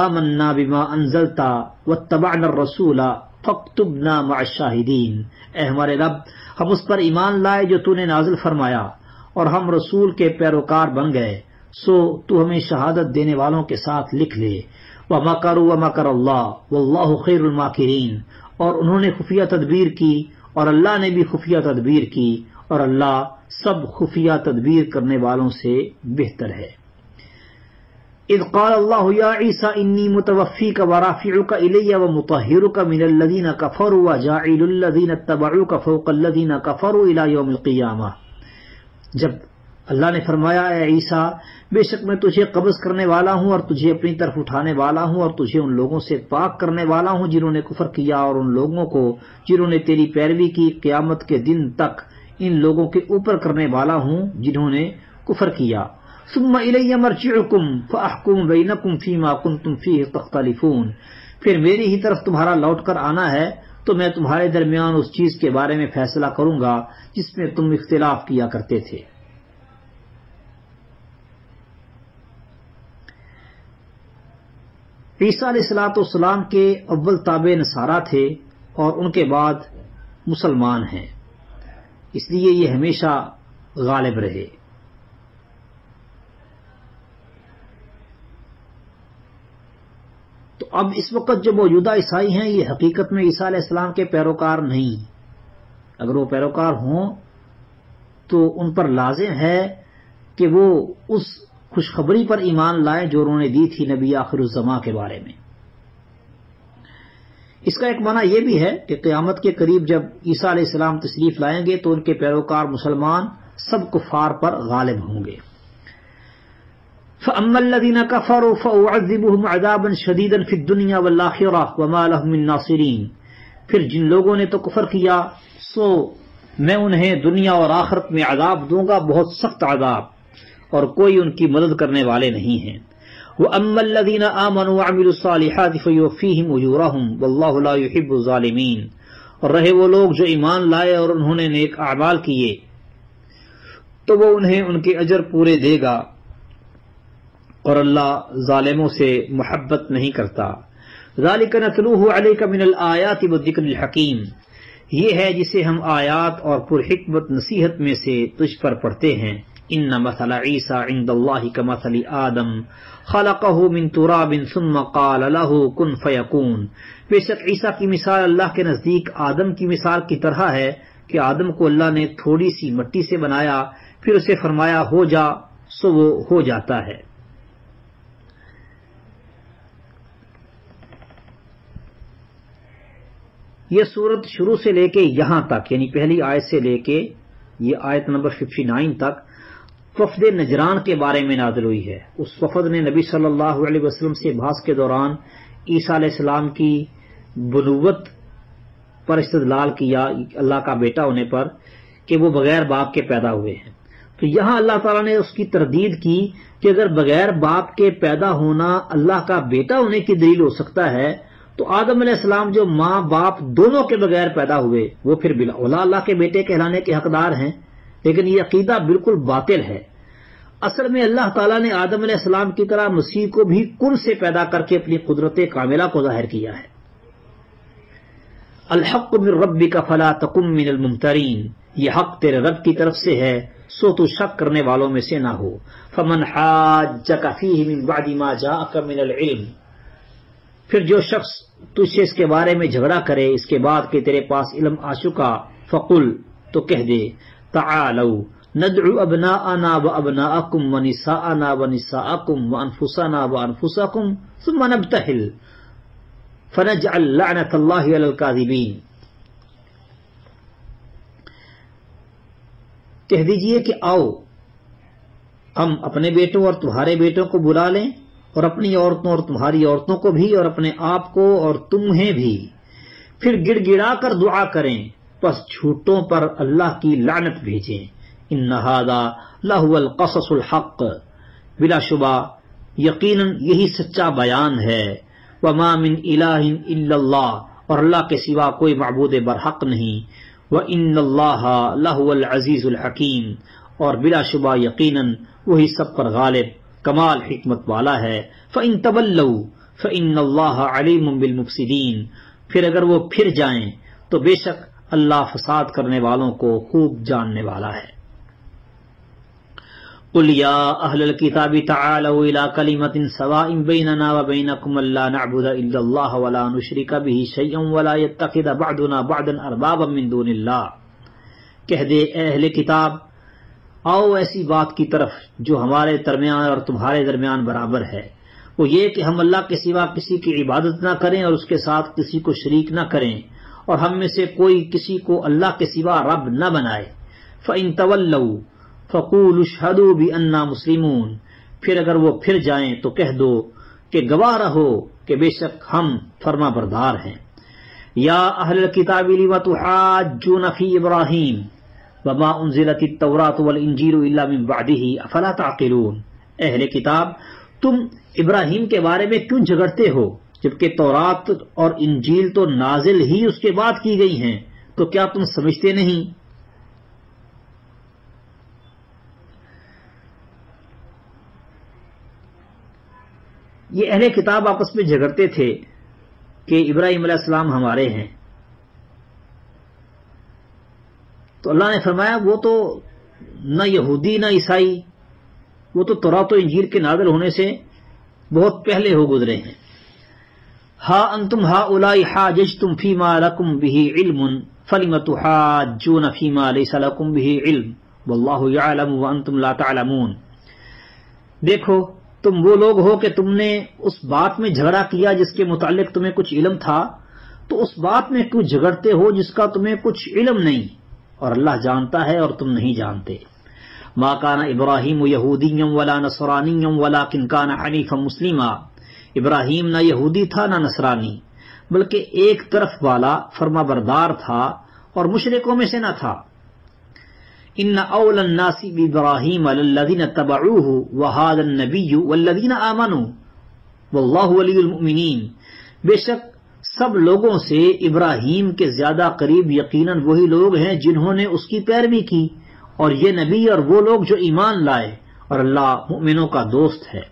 آمنا بما انزلتا واتبعنا الرسول فاکتبنا مع الشاہدین، اے ہمارے رب ہم اس پر ایمان لائے جو تو نے نازل فرمایا اور ہم رسول کے پیروکار بن گئے، سو تو ہمیں شہادت دینے والوں کے ساتھ لکھ لے۔ وَمَكَرُوا وَمَكَرَ اللَّهُ وَاللَّهُ خَيْرُ الْمَاكِرِينَ، اور انہوں نے خفیہ تدبیر کی اور اللہ نے بھی خفیہ تدبیر کی، اور اللہ سب خفیہ تدبیر کرنے والوں سے بہتر ہے۔ اذ قال اللہ یا عیسیٰ انی متوفیک ورافعک الی ومطہرک من الذین کفروا وجاعل الذین اتبعوک فوق الذین کفروا الی یوم القیامہ، جب اللہ نے فرمایا اے عیسیٰ بے شک میں تجھے قبض کرنے والا ہوں اور تجھے اپنی طرف اٹھانے والا ہوں اور تجھے ان لوگوں سے پاک کرنے والا ہوں جنہوں نے کفر کیا اور ان لوگوں کو جنہوں نے تیری پیروی کی قیامت کے دن تک ان لوگوں کے اوپر کرنے والا ہوں جنہوں نے کفر کیا۔ ثم الی مرجعکم فاحکم بینکم فیما کنتم فیہ تختلفون، پھر میری ہی طرف تمہارا لوٹ کر آنا ہے تو میں تمہارے درمیان اس چیز کے بارے میں فیصلہ کروں گا جس میں تم اختلاف کیا کرتے تھے۔ عیسیٰ علیہ الصلوۃ والسلام کے اول تابع نصارہ تھے اور ان کے بعد مسلمان ہیں، اس لیے یہ ہمیشہ غالب رہے۔ تو اب اس وقت جو موجودہ عیسائی ہیں یہ حقیقت میں عیسیٰ علیہ السلام کے پیروکار نہیں، اگر وہ پیروکار ہوں تو ان پر لازم ہے کہ وہ اس خوشخبری پر ایمان لائیں جو انہوں نے دی تھی نبی آخر الزماں کے بارے میں۔ اس کا ایک معنی یہ بھی ہے کہ قیامت کے قریب جب عیسیٰ علیہ السلام تشریف لائیں گے تو ان کے پیروکار مسلمان سب کفار پر غالب ہوں گے۔ فَأَمَّا الَّذِينَ كَفَرُوا فَأُعَذِّبُهُمْ عَذَابًا شَدِيدًا فِي الدُّنْيَا وَالْآخِرَةِ وَمَا لَهُم مِّن نَّاصِرِينَ، پھر جن لوگوں نے تو کفر کیا سو میں انہیں دنیا اور آخرت میں عذاب دوں گا، بہت سخت عذاب، اور کوئی ان کی مدد کرنے والے نہیں ہیں۔ وَأَمَّا الَّذِينَ آمَنُوا وَعَمِلُوا الصَّالِحَاتِ فَيُوَفِّيهِمْ أُجُورَهُمْ وَاللَّهُ لَا يُحِبُّ الظَّالِمِينَ، اور رہے وہ لوگ جو ایمان لائے اور انہوں نے نیک اعمال کیے تو وہ انہیں ان کے اجر پورے دے گا، اور اللہ ظالموں سے محبت نہیں کرتا۔ ذَلِكَ نَتْلُوهُ عَلَيْكَ مِنَ الْآيَاتِ وَالذِّكْرِ الْحَكِيمِ، یہ ہے جسے ہم آیات اور پرحکمت نصیحت میں سے تجھ پر پڑھتے ہیں۔ ان مثل عیسیٰ عند اللہ کمثل آدم خلقہ من تراب ثم قال له کن فیکون، بے شک عیسیٰ کی مثال اللہ کے نزدیک آدم کی مثال کی طرح ہے کہ آدم کو اللہ نے تھوڑی سی مٹی سے بنایا، پھر اسے فرمایا ہو جا، سو وہ ہو جاتا ہے۔ یہ صورت شروع سے لے کے یہاں تک، یعنی پہلی آیت سے لے کے یہ آیت نمبر 59 تک وفد نجران کے بارے میں نازل ہوئی ہے۔ اس وفد نے نبی صلی اللہ علیہ وسلم سے بحث کے دوران عیسیٰ علیہ السلام کی بنوت پر استدلال کیا، اللہ کا بیٹا ہونے پر، کہ وہ بغیر باپ کے پیدا ہوئے ہیں۔ تو یہاں اللہ تعالیٰ نے اس کی تردید کی کہ اگر بغیر باپ کے پیدا ہونا اللہ کا بیٹا ہونے کی دلیل ہو سکتا ہے تو آدم علیہ السلام جو ماں باپ دونوں کے بغیر پیدا ہوئے وہ پھر بلا اولا اللہ کے بیٹے کہلانے کے حقدار ہیں۔ لیکن یہ عقیدہ بالکل باطل ہے۔ اصل میں اللہ تعالیٰ نے آدم علیہ السلام کی طرح مسیح کو بھی کن سے پیدا کر کے اپنی قدرت کاملہ کو ظاہر کیا ہے۔ الحق من ربک فلا تکن من الممترین، یہ حق تیرے رب کی طرف سے ہے سو تو شک کرنے والوں میں سے نہ ہو۔ فمن حاجک فیہ من بعد ما جاءک من العلم، پھر جو شخص تجھ سے اس کے بارے میں جھگڑا کرے اس کے بعد کہ تیرے پاس علم آ چکا، فقل، تو کہہ دے، تعالوا ندعو ابناءنا وابناءکم ونساءنا ونساءکم وانفسنا وانفسکم ثم نبتہل فنجعل لعنت اللہ علی الکاذبین۔ کہہ دیجئے کہ آؤ ہم اپنے بیٹوں اور تمہارے بیٹوں کو بلا لیں، اور اپنی عورتوں اور تمہاری عورتوں کو بھی، اور اپنے آپ کو اور تمہیں بھی، پھر گڑ گڑا کر دعا کریں، پس جھوٹوں پر اللہ کی لعنت بھیجیں۔ ان ھذا لہو القصص الحق، بلا شبہ یقیناً یہی سچا بیان ہے۔ وما من الہ الا اللہ، اور اللہ کے سوا کوئی معبود برحق نہیں۔ وان اللہ لہو العزیز الحکیم، اور بلا شبہ یقیناً وہی سب پر غالب کمال حکمت والا ہے۔ فَإِن تَوَلَّوْا فَإِنَّ اللَّهَ عَلِيمٌ بِالْمُفْسِدِينَ، پھر اگر وہ پھر جائیں تو بے شک اللہ فساد کرنے والوں کو خوب جاننے والا ہے۔ قُلْ يَا أَهْلَ الْكِتَابِ تَعَالَوْا إِلَىٰ كَلِمَةٍ سَوَاءٍ بَيْنَنَا وَبَيْنَكُمْ أَلَّا نَعْبُدَ إِلَّا اللَّهَ وَلَا نُشْرِكَ بِهِ شَيْئًا وَلَا يَتَّخِذَ بَعْضُنَا بَعْضًا أَرْبَابًا مِّن دُونِ اللَّهِ، کہہ دے اے اہل کتاب، آؤ ایسی بات کی طرف جو ہمارے درمیان اور تمہارے درمیان برابر ہے، وہ یہ کہ ہم اللہ کے سوا کسی کی عبادت نہ کریں اور اس کے ساتھ کسی کو شریک نہ کریں، اور ہم میں سے کوئی کسی کو اللہ کے سوا رب نہ بنائے۔ فَإِن تَوَلَّوْا فَقُولُوا اشْهَدُوا بِأَنَّا مُسْلِمُونَ، پھر اگر وہ پھر جائیں تو کہہ دو کہ گواہ رہو کہ بے شک ہم فرما بردار ہیں۔ یا اہل الکتاب لم تحاجون فی ابراہیم وما انزلت التوراۃ والانجیل الا من بعدہ افلا تعقلون، اہل کتاب تم ابراہیم کے بارے میں کیوں جھگڑتے ہو جبکہ تورات اور انجیل تو نازل ہی اس کے بعد کی گئی ہیں، تو کیا تم سمجھتے نہیں؟ یہ اہل کتاب آپس میں جھگڑتے تھے کہ ابراہیم علیہ السلام ہمارے ہیں، تو اللہ نے فرمایا وہ تو نہ یہودی نہ عیسائی، وہ تو تورات و انجیل کے نازل ہونے سے بہت پہلے ہو گزرے ہیں۔ ہا انتم ہؤلاء حاججتم فیما لکم بہ علم فلم تحاجون فیما لیس لکم بہ علم واللہ یعلم وانتم لا تعلمون، دیکھو تم وہ لوگ ہو کہ تم نے اس بات میں جھگڑا کیا جس کے متعلق تمہیں کچھ علم تھا، تو اس بات میں کیوں جھگڑتے ہو جس کا تمہیں کچھ علم نہیں، اور اللہ جانتا ہے اور تم نہیں جانتے۔ ما کان ابراہیم یہودیا ولا نصرانیا ولکن کان حنیفا مسلما، ابراہیم نہ یہودی تھا نہ نصرانی بلکہ ایک طرف والا فرما بردار تھا اور مشرکوں میں سے نہ تھا۔ ان اول الناس بابراہیم للذین اتبعوہ وہذا النبی والذین آمنوا واللہ ولی المؤمنین، بے شک سب لوگوں سے ابراہیم کے زیادہ قریب یقیناً وہی لوگ ہیں جنہوں نے اس کی پیروی کی، اور یہ نبی اور وہ لوگ جو ایمان لائے، اور اللہ مؤمنوں کا دوست ہے۔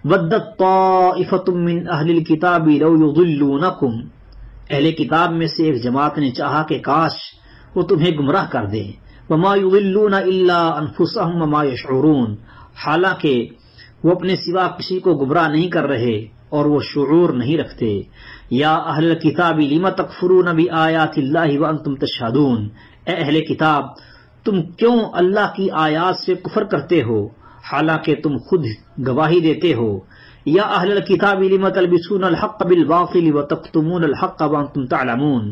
ودت طائفۃ من اہل الکتاب لو یضلونکم، اہل کتاب میں سے ایک جماعت نے چاہا کہ کاش وہ تمہیں گمراہ کر دیں، وما یضلون الا انفسهم وما یشعرون، حالانکہ وہ اپنے سوا کسی کو گمراہ نہیں کر رہے اور وہ شعور نہیں رکھتے۔ یا اہل الکتاب لم تکفرون بآیات اللہ وانتم تشہدون، اے اہل کتاب تم کیوں اللہ کی آیات سے کفر کرتے ہو حالانکہ تم خود گواہی دیتے ہو۔ یا اہل الکتاب لم تلبسون الحق بالباطل وتکتمون الحق وانتم تعلمون،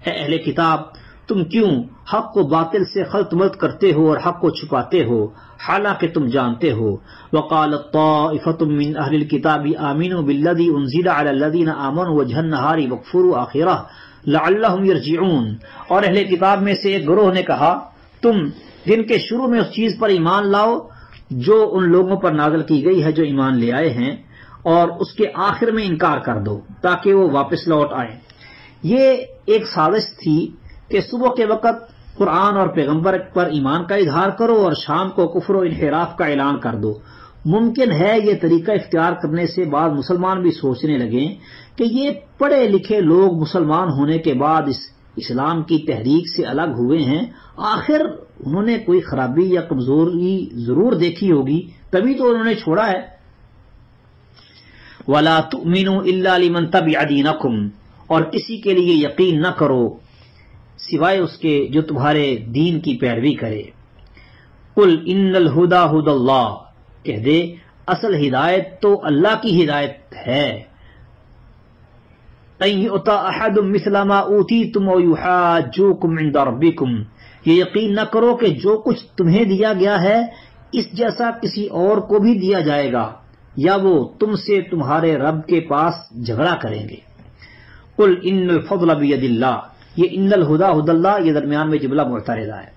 اے اہل کتاب تم کیوں حق کو باطل سے خلط ملط کرتے ہو اور حق کو چھپاتے ہو حالانکہ تم جانتے ہو۔ وقالت طائفۃ من اہل الکتاب آمنوا بالذی انزل علی الذین آمنوا وجہ النہار واکفروا آخرہ لعلہم یرجعون، اور اہل کتاب میں سے ایک گروہ نے کہا تم دن کے شروع میں اس چیز پر ایمان لاؤ جو ان لوگوں پر نازل کی گئی ہے جو ایمان لے آئے ہیں، اور اس کے آخر میں انکار کر دو تاکہ وہ واپس لوٹ آئیں۔ یہ ایک سازش تھی کہ صبح کے وقت قرآن اور پیغمبر پر ایمان کا اظہار کرو اور شام کو کفر و انحراف کا اعلان کر دو۔ ممکن ہے یہ طریقہ اختیار کرنے سے بعض مسلمان بھی سوچنے لگیں کہ یہ پڑھے لکھے لوگ مسلمان ہونے کے بعد اس اسلام کی تحریک سے الگ ہوئے ہیں، آخر انہوں نے کوئی خرابی یا کمزوری ضرور دیکھی ہوگی تبھی تو انہوں نے چھوڑا ہے۔ وَلَا تُؤْمِنُوا إِلَّا لِمَنْ تَبِعَ دِينَكُمْ، اور کسی کے لیے یقین نہ کرو سوائے اس کے جو تمہارے دین کی پیروی کرے۔ قُلْ إِنَّ الْهُدَى هُدَى اللَّهِ، کہہ دے اصل ہدایت تو اللہ کی ہدایت ہے۔ أَن يُؤْتَى أَحَدٌ مِثْلَ مَا أُوتِيتُمْ وَيُحَاجُّوكُمْ عِندَ رَبِّكُمْ، یہ یقین نہ کرو کہ جو کچھ تمہیں دیا گیا ہے اس جیسا کسی اور کو بھی دیا جائے گا، یا وہ تم سے تمہارے رب کے پاس جھگڑا کریں گے۔ قُلْ إِنَّ الْفَضْلَ بِيَدِ اللَّهِ، یہ ان الہدا ہد اللہ، یہ درمیان میں جملہ معترضہ ہے۔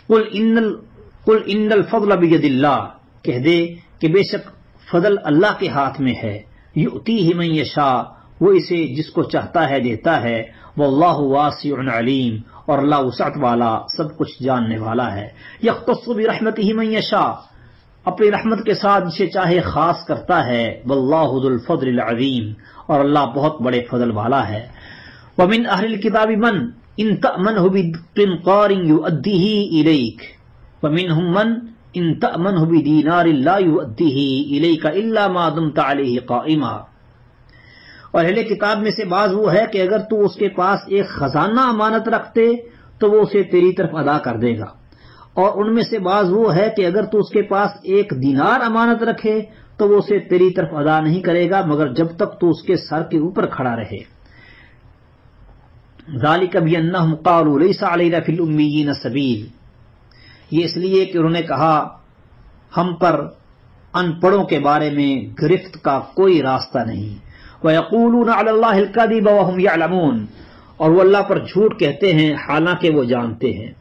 قل ان الفضل بید اللہ، کہہ دے کہ بے شک فضل اللہ کے ہاتھ میں ہے، یؤتیہ من یشاء، وہ اسے جس کو چاہتا ہے دیتا ہے، واللہ واسع علیم، اور اللہ وسعت والا سب کچھ جاننے والا ہے۔ یختص برحمتہ من یشاء، اپنی رحمت کے ساتھ جسے چاہے خاص کرتا ہے، واللہ ذو الفضل العظیم، اور اللہ بہت بڑے فضل والا ہے۔ ومن اہل الکتاب من ان تأمنہ بقنطار یؤدیہ الیک ومنہم من ان تأمنہ بدینار لا یؤدیہ الیک الا ما دمت علیہ قائما، اور اہل کتاب میں سے بعض وہ ہے کہ اگر تو اس کے پاس ایک خزانہ امانت رکھتے تو وہ اسے تیری طرف ادا کر دے گا، اور ان میں سے بعض وہ ہے کہ اگر تو اس کے پاس ایک دینار امانت رکھے تو وہ اسے تیری طرف ادا نہیں کرے گا مگر جب تک تو اس کے سر کے اوپر کھڑا رہے۔ ذالک بانہم قالوا لیس علینا فی الامیین سبیل، یہ اس لیے کہ انہوں نے کہا ہم پر ان پڑھوں کے بارے میں گرفت کا کوئی راستہ نہیں۔ وَيَقُولُونَ عَلَى اللَّهِ الْكَذِبَ وَهُمْ يَعْلَمُونَ، اور وہ اللہ پر جھوٹ کہتے ہیں حالانکہ وہ جانتے ہیں۔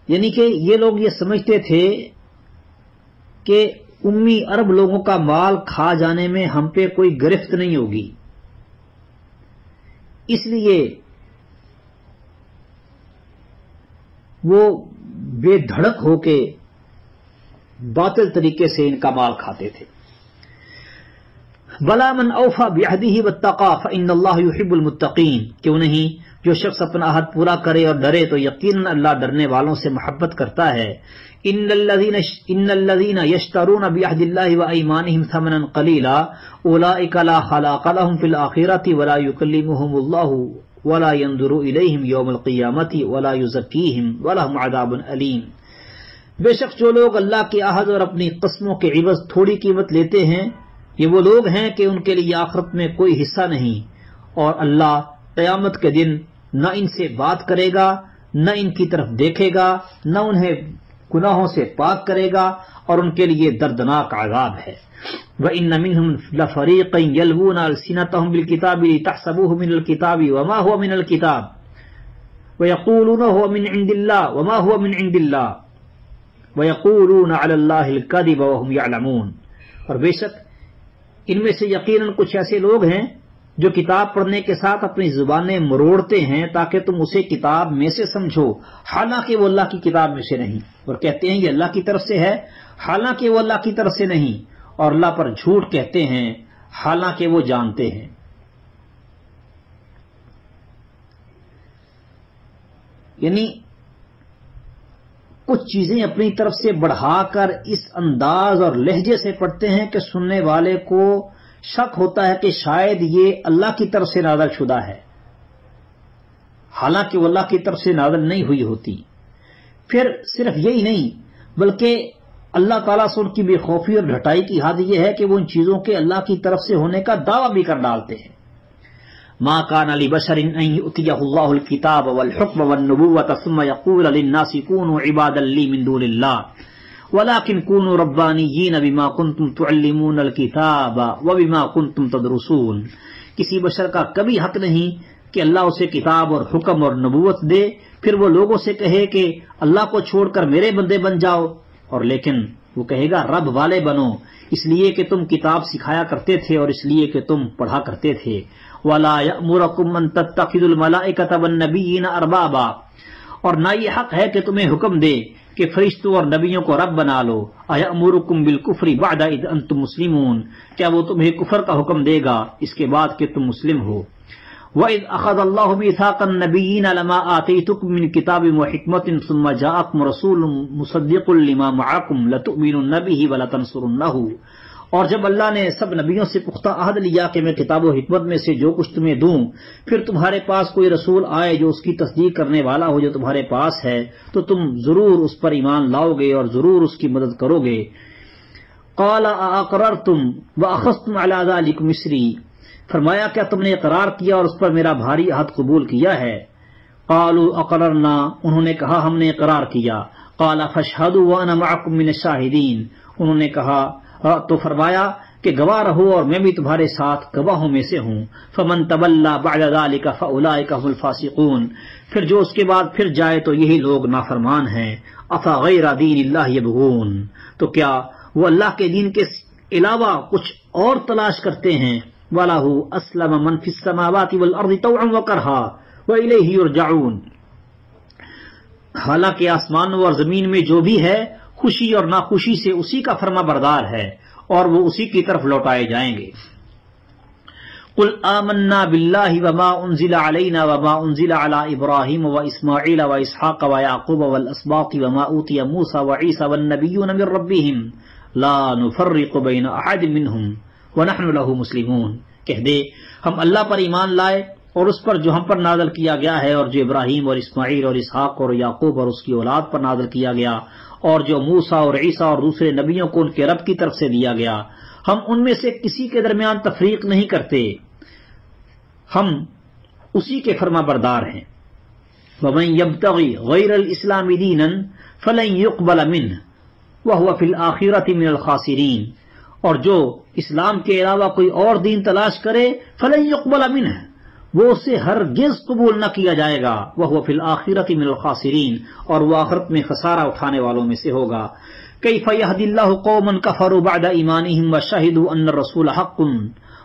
یعنی کہ یہ لوگ یہ سمجھتے تھے کہ امی عرب لوگوں کا مال کھا جانے میں ہم پہ کوئی گرفت نہیں ہوگی، اس لیے وہ بے دھڑک ہو کے باطل طریقے سے ان کا مال کھاتے تھے۔ بلا من اوفى بعهده واتقى فان الله يحب المتقين، کیوں نہیں جو شخص اپنا عہد پورا کرے اور ڈرے تو یقیناً اللہ ڈرنے والوں سے محبت کرتا ہے۔ ان الذين يشترون بعهد الله وايمانهم ثمنا قليلا اولئك لا خلاق لهم في الاخره ولا يكلمهم الله ولا ينظر اليهم يوم القيامه ولا يزكيهم ولهم عذاب اليم، بے شک جو لوگ اللہ کے عہد اور اپنی قسموں کے عوض تھوڑی قیمت لیتے ہیں یہ وہ لوگ ہیں کہ ان کے لیے آخرت میں کوئی حصہ نہیں، اور اللہ قیامت کے دن نہ ان سے بات کرے گا، نہ ان کی طرف دیکھے گا، نہ انہیں گناہوں سے پاک کرے گا اور ان کے لیے دردناک عذاب ہے۔ وَإِنَّ مِنْهُمْ لَفَرِيقًا يَلْوُونَ أَلْسِنَتَهُمْ بِالْكِتَابِ لِتَحْسَبُوهُ مِنَ الْكِتَابِ وَمَا هُوَ مِنَ الْكِتَابِ وَيَقُولُونَ هُوَ مِنْ عِنْدِ اللَّهِ وَمَا هُوَ مِنْ عِنْدِ اللَّهِ وَيَقُولُونَ عَلَى اللَّهِ الْكَذِبَ وَهُمْ يَعْلَمُونَ۔ اور بے شک ان میں سے یقیناً کچھ ایسے لوگ ہیں جو کتاب پڑھنے کے ساتھ اپنی زبانیں مروڑتے ہیں تاکہ تم اسے کتاب میں سے سمجھو، حالانکہ وہ اللہ کی کتاب میں سے نہیں، اور کہتے ہیں یہ اللہ کی طرف سے ہے حالانکہ وہ اللہ کی طرف سے نہیں، اور اللہ پر جھوٹ کہتے ہیں حالانکہ وہ جانتے ہیں۔ یعنی کچھ چیزیں اپنی طرف سے بڑھا کر اس انداز اور لہجے سے پڑھتے ہیں کہ سننے والے کو شک ہوتا ہے کہ شاید یہ اللہ کی طرف سے نازل شدہ ہے، حالانکہ وہ اللہ کی طرف سے نازل نہیں ہوئی ہوتی۔ پھر صرف یہی نہیں بلکہ اللہ تعالیٰ سے ان کی بے خوفی اور ڈھٹائی کی حد یہ ہے کہ وہ ان چیزوں کے اللہ کی طرف سے ہونے کا دعویٰ بھی کر ڈالتے ہیں۔ ما كان لبشر ان يؤتيه الله الكتاب والحكم والنبوة ثم يقول للناس كونوا عبادا لي من دون الله ولكن كونوا ربانيين بما كنتم تعلمون الكتاب وبما كنتم تدرسون۔ کسی بشر کا کبھی حق نہیں کہ اللہ اسے کتاب اور حکم اور نبوت دے پھر وہ لوگوں سے کہے کہ اللہ کو چھوڑ کر میرے بندے بن جاؤ، اور لیکن وہ کہے گا رب والے بنو، اس لیے کہ تم کتاب سکھایا کرتے تھے اور اس لیے کہ تم پڑھا کرتے تھے۔ وَلَا يَأْمُرَكُمْ أَن تَتَّخِذُوا الْمَلَائِكَةَ وَالنَّبِيِّينَ أَرْبَابًا، اور نہ یہ حق ہے کہ تمہیں حکم دے کہ فرشتوں اور نبیوں کو رب بنا لو۔ أَيَأْمُرُكُمْ بِالْكُفْرِ بَعْدَ إِذْ أَنْتُمْ مُسْلِمُونَ، کیا وہ تمہیں کفر کا حکم دے گا اس کے بعد کہ تم مسلم ہو۔ وَإِذْ أَخَذَ اللَّهُ مِيثَاقَ النَّبِيِّينَ لَمَا آتَيْتُكُم مِّن كِتَابٍ وَحِكْمَةٍ ثُمَّ جَاءَكُمْ رَسُولٌ مُصَدِّقٌ لِّمَا مَعَكُمْ لَتُؤْمِنُنَّ بِهِ وَلَتَنصُرُنَّهُ۔ اور جب اللہ نے سب نبیوں سے پختہ عہد لیا کہ میں کتاب و حکمت میں سے جو کچھ تمہیں دوں، پھر تمہارے پاس کوئی رسول آئے جو اس کی تصدیق کرنے والا ہو جو تمہارے پاس ہے، تو تم ضرور اس پر ایمان لاؤ گے اور ضرور اس کی مدد کرو گے۔ قَالَ أَأَقْرَرْتُمْ وَأَخَذْتُمْ عَلَىٰ ذَٰلِكُمْ إِصْرِي، فرمایا کیا تم نے اقرار کیا اور اس پر میرا بھاری عہد قبول کیا ہے؟ قالوا اقررنا، انہوں نے کہا ہم نے اقرار کیا۔ قال فاشهدوا وانا معكم من الشاهدين، انہوں نے کہا تو فرمایا کہ گواہ رہو اور میں بھی تمہارے ساتھ گواہوں میں سے ہوں۔ فمن تولى بعد ذلك فاولئك هم الفاسقون، پھر جو اس کے بعد پھر جائے تو یہی لوگ نافرمان ہیں۔ افغیر دین اللہ یبغون، تو کیا وہ اللہ کے دین کے علاوہ کچھ اور تلاش کرتے ہیں؟ وَلَهُ أَسْلَمَ مَنْ فِي السَّمَاوَاتِ وَالْأَرْضِ طَوْعًا وَكَرْهًا وَإِلَيْهِ يُرْجَعُونَ، حالانکہ آسمانوں اور زمین میں جو بھی ہے خوشی اور ناخوشی سے اسی کا فرما بردار ہے اور وہ اسی کی طرف لوٹائے جائیں گے۔ قُلْ آمَنَّا بِاللَّهِ وَمَا أُنزِلَ عَلَيْنَا وَمَا أُنزِلَ عَلَىٰ إِبْرَاهِيمَ وَإِسْمَاعِيلَ وَإِسْحَاقَ وَيَعْقُوبَ وَالْأَسْبَاطِ وَمَا أُوتِيَ مُوسَىٰ وَعِيسَىٰ وَالنَّبِيُّونَ مِن رَّبِّهِمْ لَا نُفَرِّقُ بَيْنَ أَحَدٍ مِّنْهُمْ وَنَحْنُ لَهُ مُسْلِمُونَ، کہہ دے ہم اللہ پر ایمان لائے اور اس پر جو ہم پر نازل کیا گیا ہے اور جو ابراہیم اور اسماعیل اور اسحاق اور یعقوب اور اس کی اولاد پر نازل کیا گیا اور جو موسیٰ اور عیسیٰ اور دوسرے نبیوں کو ان کے رب کی طرف سے دیا گیا، ہم ان میں سے کسی کے درمیان تفریق نہیں کرتے، ہم اسی کے فرما بردار ہیں۔ وَمَن يَبْتَغِ غَيْرَ الْإِسْلَامِ دِينًا فَلَن يُقْبَلَ مِنْهُ وَهُوَ فِي الْآخِرَةِ مِنَ الْخَاسِرِينَ، اور جو اسلام کے علاوہ کوئی اور دین تلاش کرے فَلَن يُقْبَلَ مِنْهُ، وہ اسے ہرگز قبول نہ کیا جائے گا، وَهُوَ فِي الْآخِرَةِ مِنَ الْخَاسِرِينَ، اور وہ آخرت میں خسارہ اٹھانے والوں میں سے ہوگا۔ كَيْفَ يَهْدِي اللَّهُ قَوْمًا كَفَرُوا بَعْدَ إِيمَانِهِمْ وَشَهِدُوا أَنَّ الرَّسُولَ حَقٌّ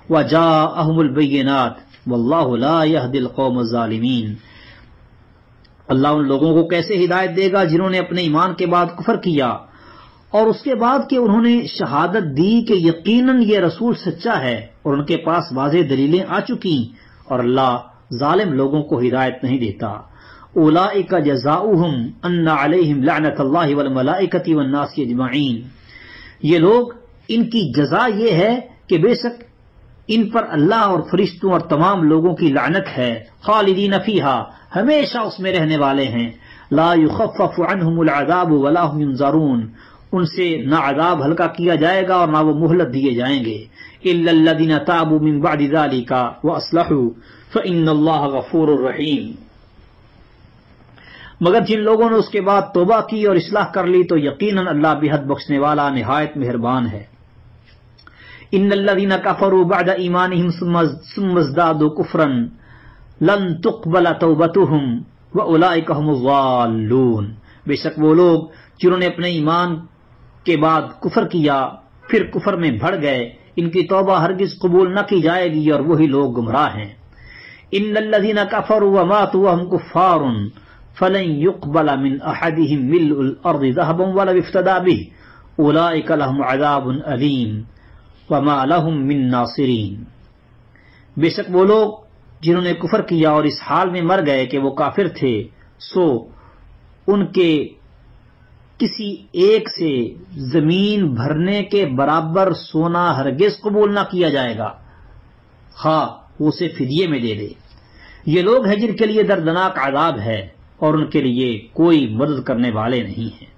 وَجَاءَهُمُ الْبَيِّنَاتُ وَاللَّهُ لَا يَهْدِي الْقَوْمَ الظَّالِمِينَ۔ اللہ ان لوگوں کو کیسے ہدایت دے گا جنہوں نے اپنے ایمان کے بعد کفر کیا اور اس کے بعد کہ انہوں نے شہادت دی کہ یقیناً یہ رسول سچا ہے اور ان کے پاس واضح دلیلیں آ چکی، اور اللہ ظالم لوگوں کو ہدایت نہیں دیتا۔ اولئک جزاؤہم ان علیہم لعنت اللہ والملائکۃ والناس اجمعین، یہ لوگ ان کی جزا یہ ہے کہ بے شک ان پر اللہ اور فرشتوں اور تمام لوگوں کی لعنت ہے، خالدین فیہا، ہمیشہ اس میں رہنے والے ہیں، لا یخفف عنہم العذاب ولا هم ینظرون، ان سے نہ عذاب ہلکا کیا جائے گا اور نہ وہ مہلت دیے جائیں گے، الا الذین تابوا من بعد ذلک واصلحوا فان اللہ غفور رحیم۔ مگر جن لوگوں نے اس کے بعد توبہ کی اور اصلاح کر لی تو یقیناً اللہ بےحد بخشنے والا نہایت مہربان ہے۔ ان الذين كفروا بعد ایمانهم ثم ازدادوا كفرا لن تقبل توبتهم واولئك هم الضالون، بے شک وہ لوگ جنہوں نے اپنے ایمان کے بعد کفر کیا پھر کفر میں بڑھ گئے، ان کی توبہ ہرگز قبول نہ کی جائے گی اور وہی لوگ گمراہ ہیں۔ ان الذين كفروا وماتوا وهم كفار فلن يقبل من احدهم ملء الارض ذهبا ولو افتدى به اولئك لهم عذاب الیم وما لهم من ناصرین، بے شک وہ لوگ جنہوں نے کفر کیا اور اس حال میں مر گئے کہ وہ کافر تھے، سو ان کے کسی ایک سے زمین بھرنے کے برابر سونا ہرگز قبول نہ کیا جائے گا، خواہ وہ اسے فدیے میں دے دے۔ یہ لوگ ہیں جن کے لیے دردناک عذاب ہے اور ان کے لیے کوئی مدد کرنے والے نہیں ہیں۔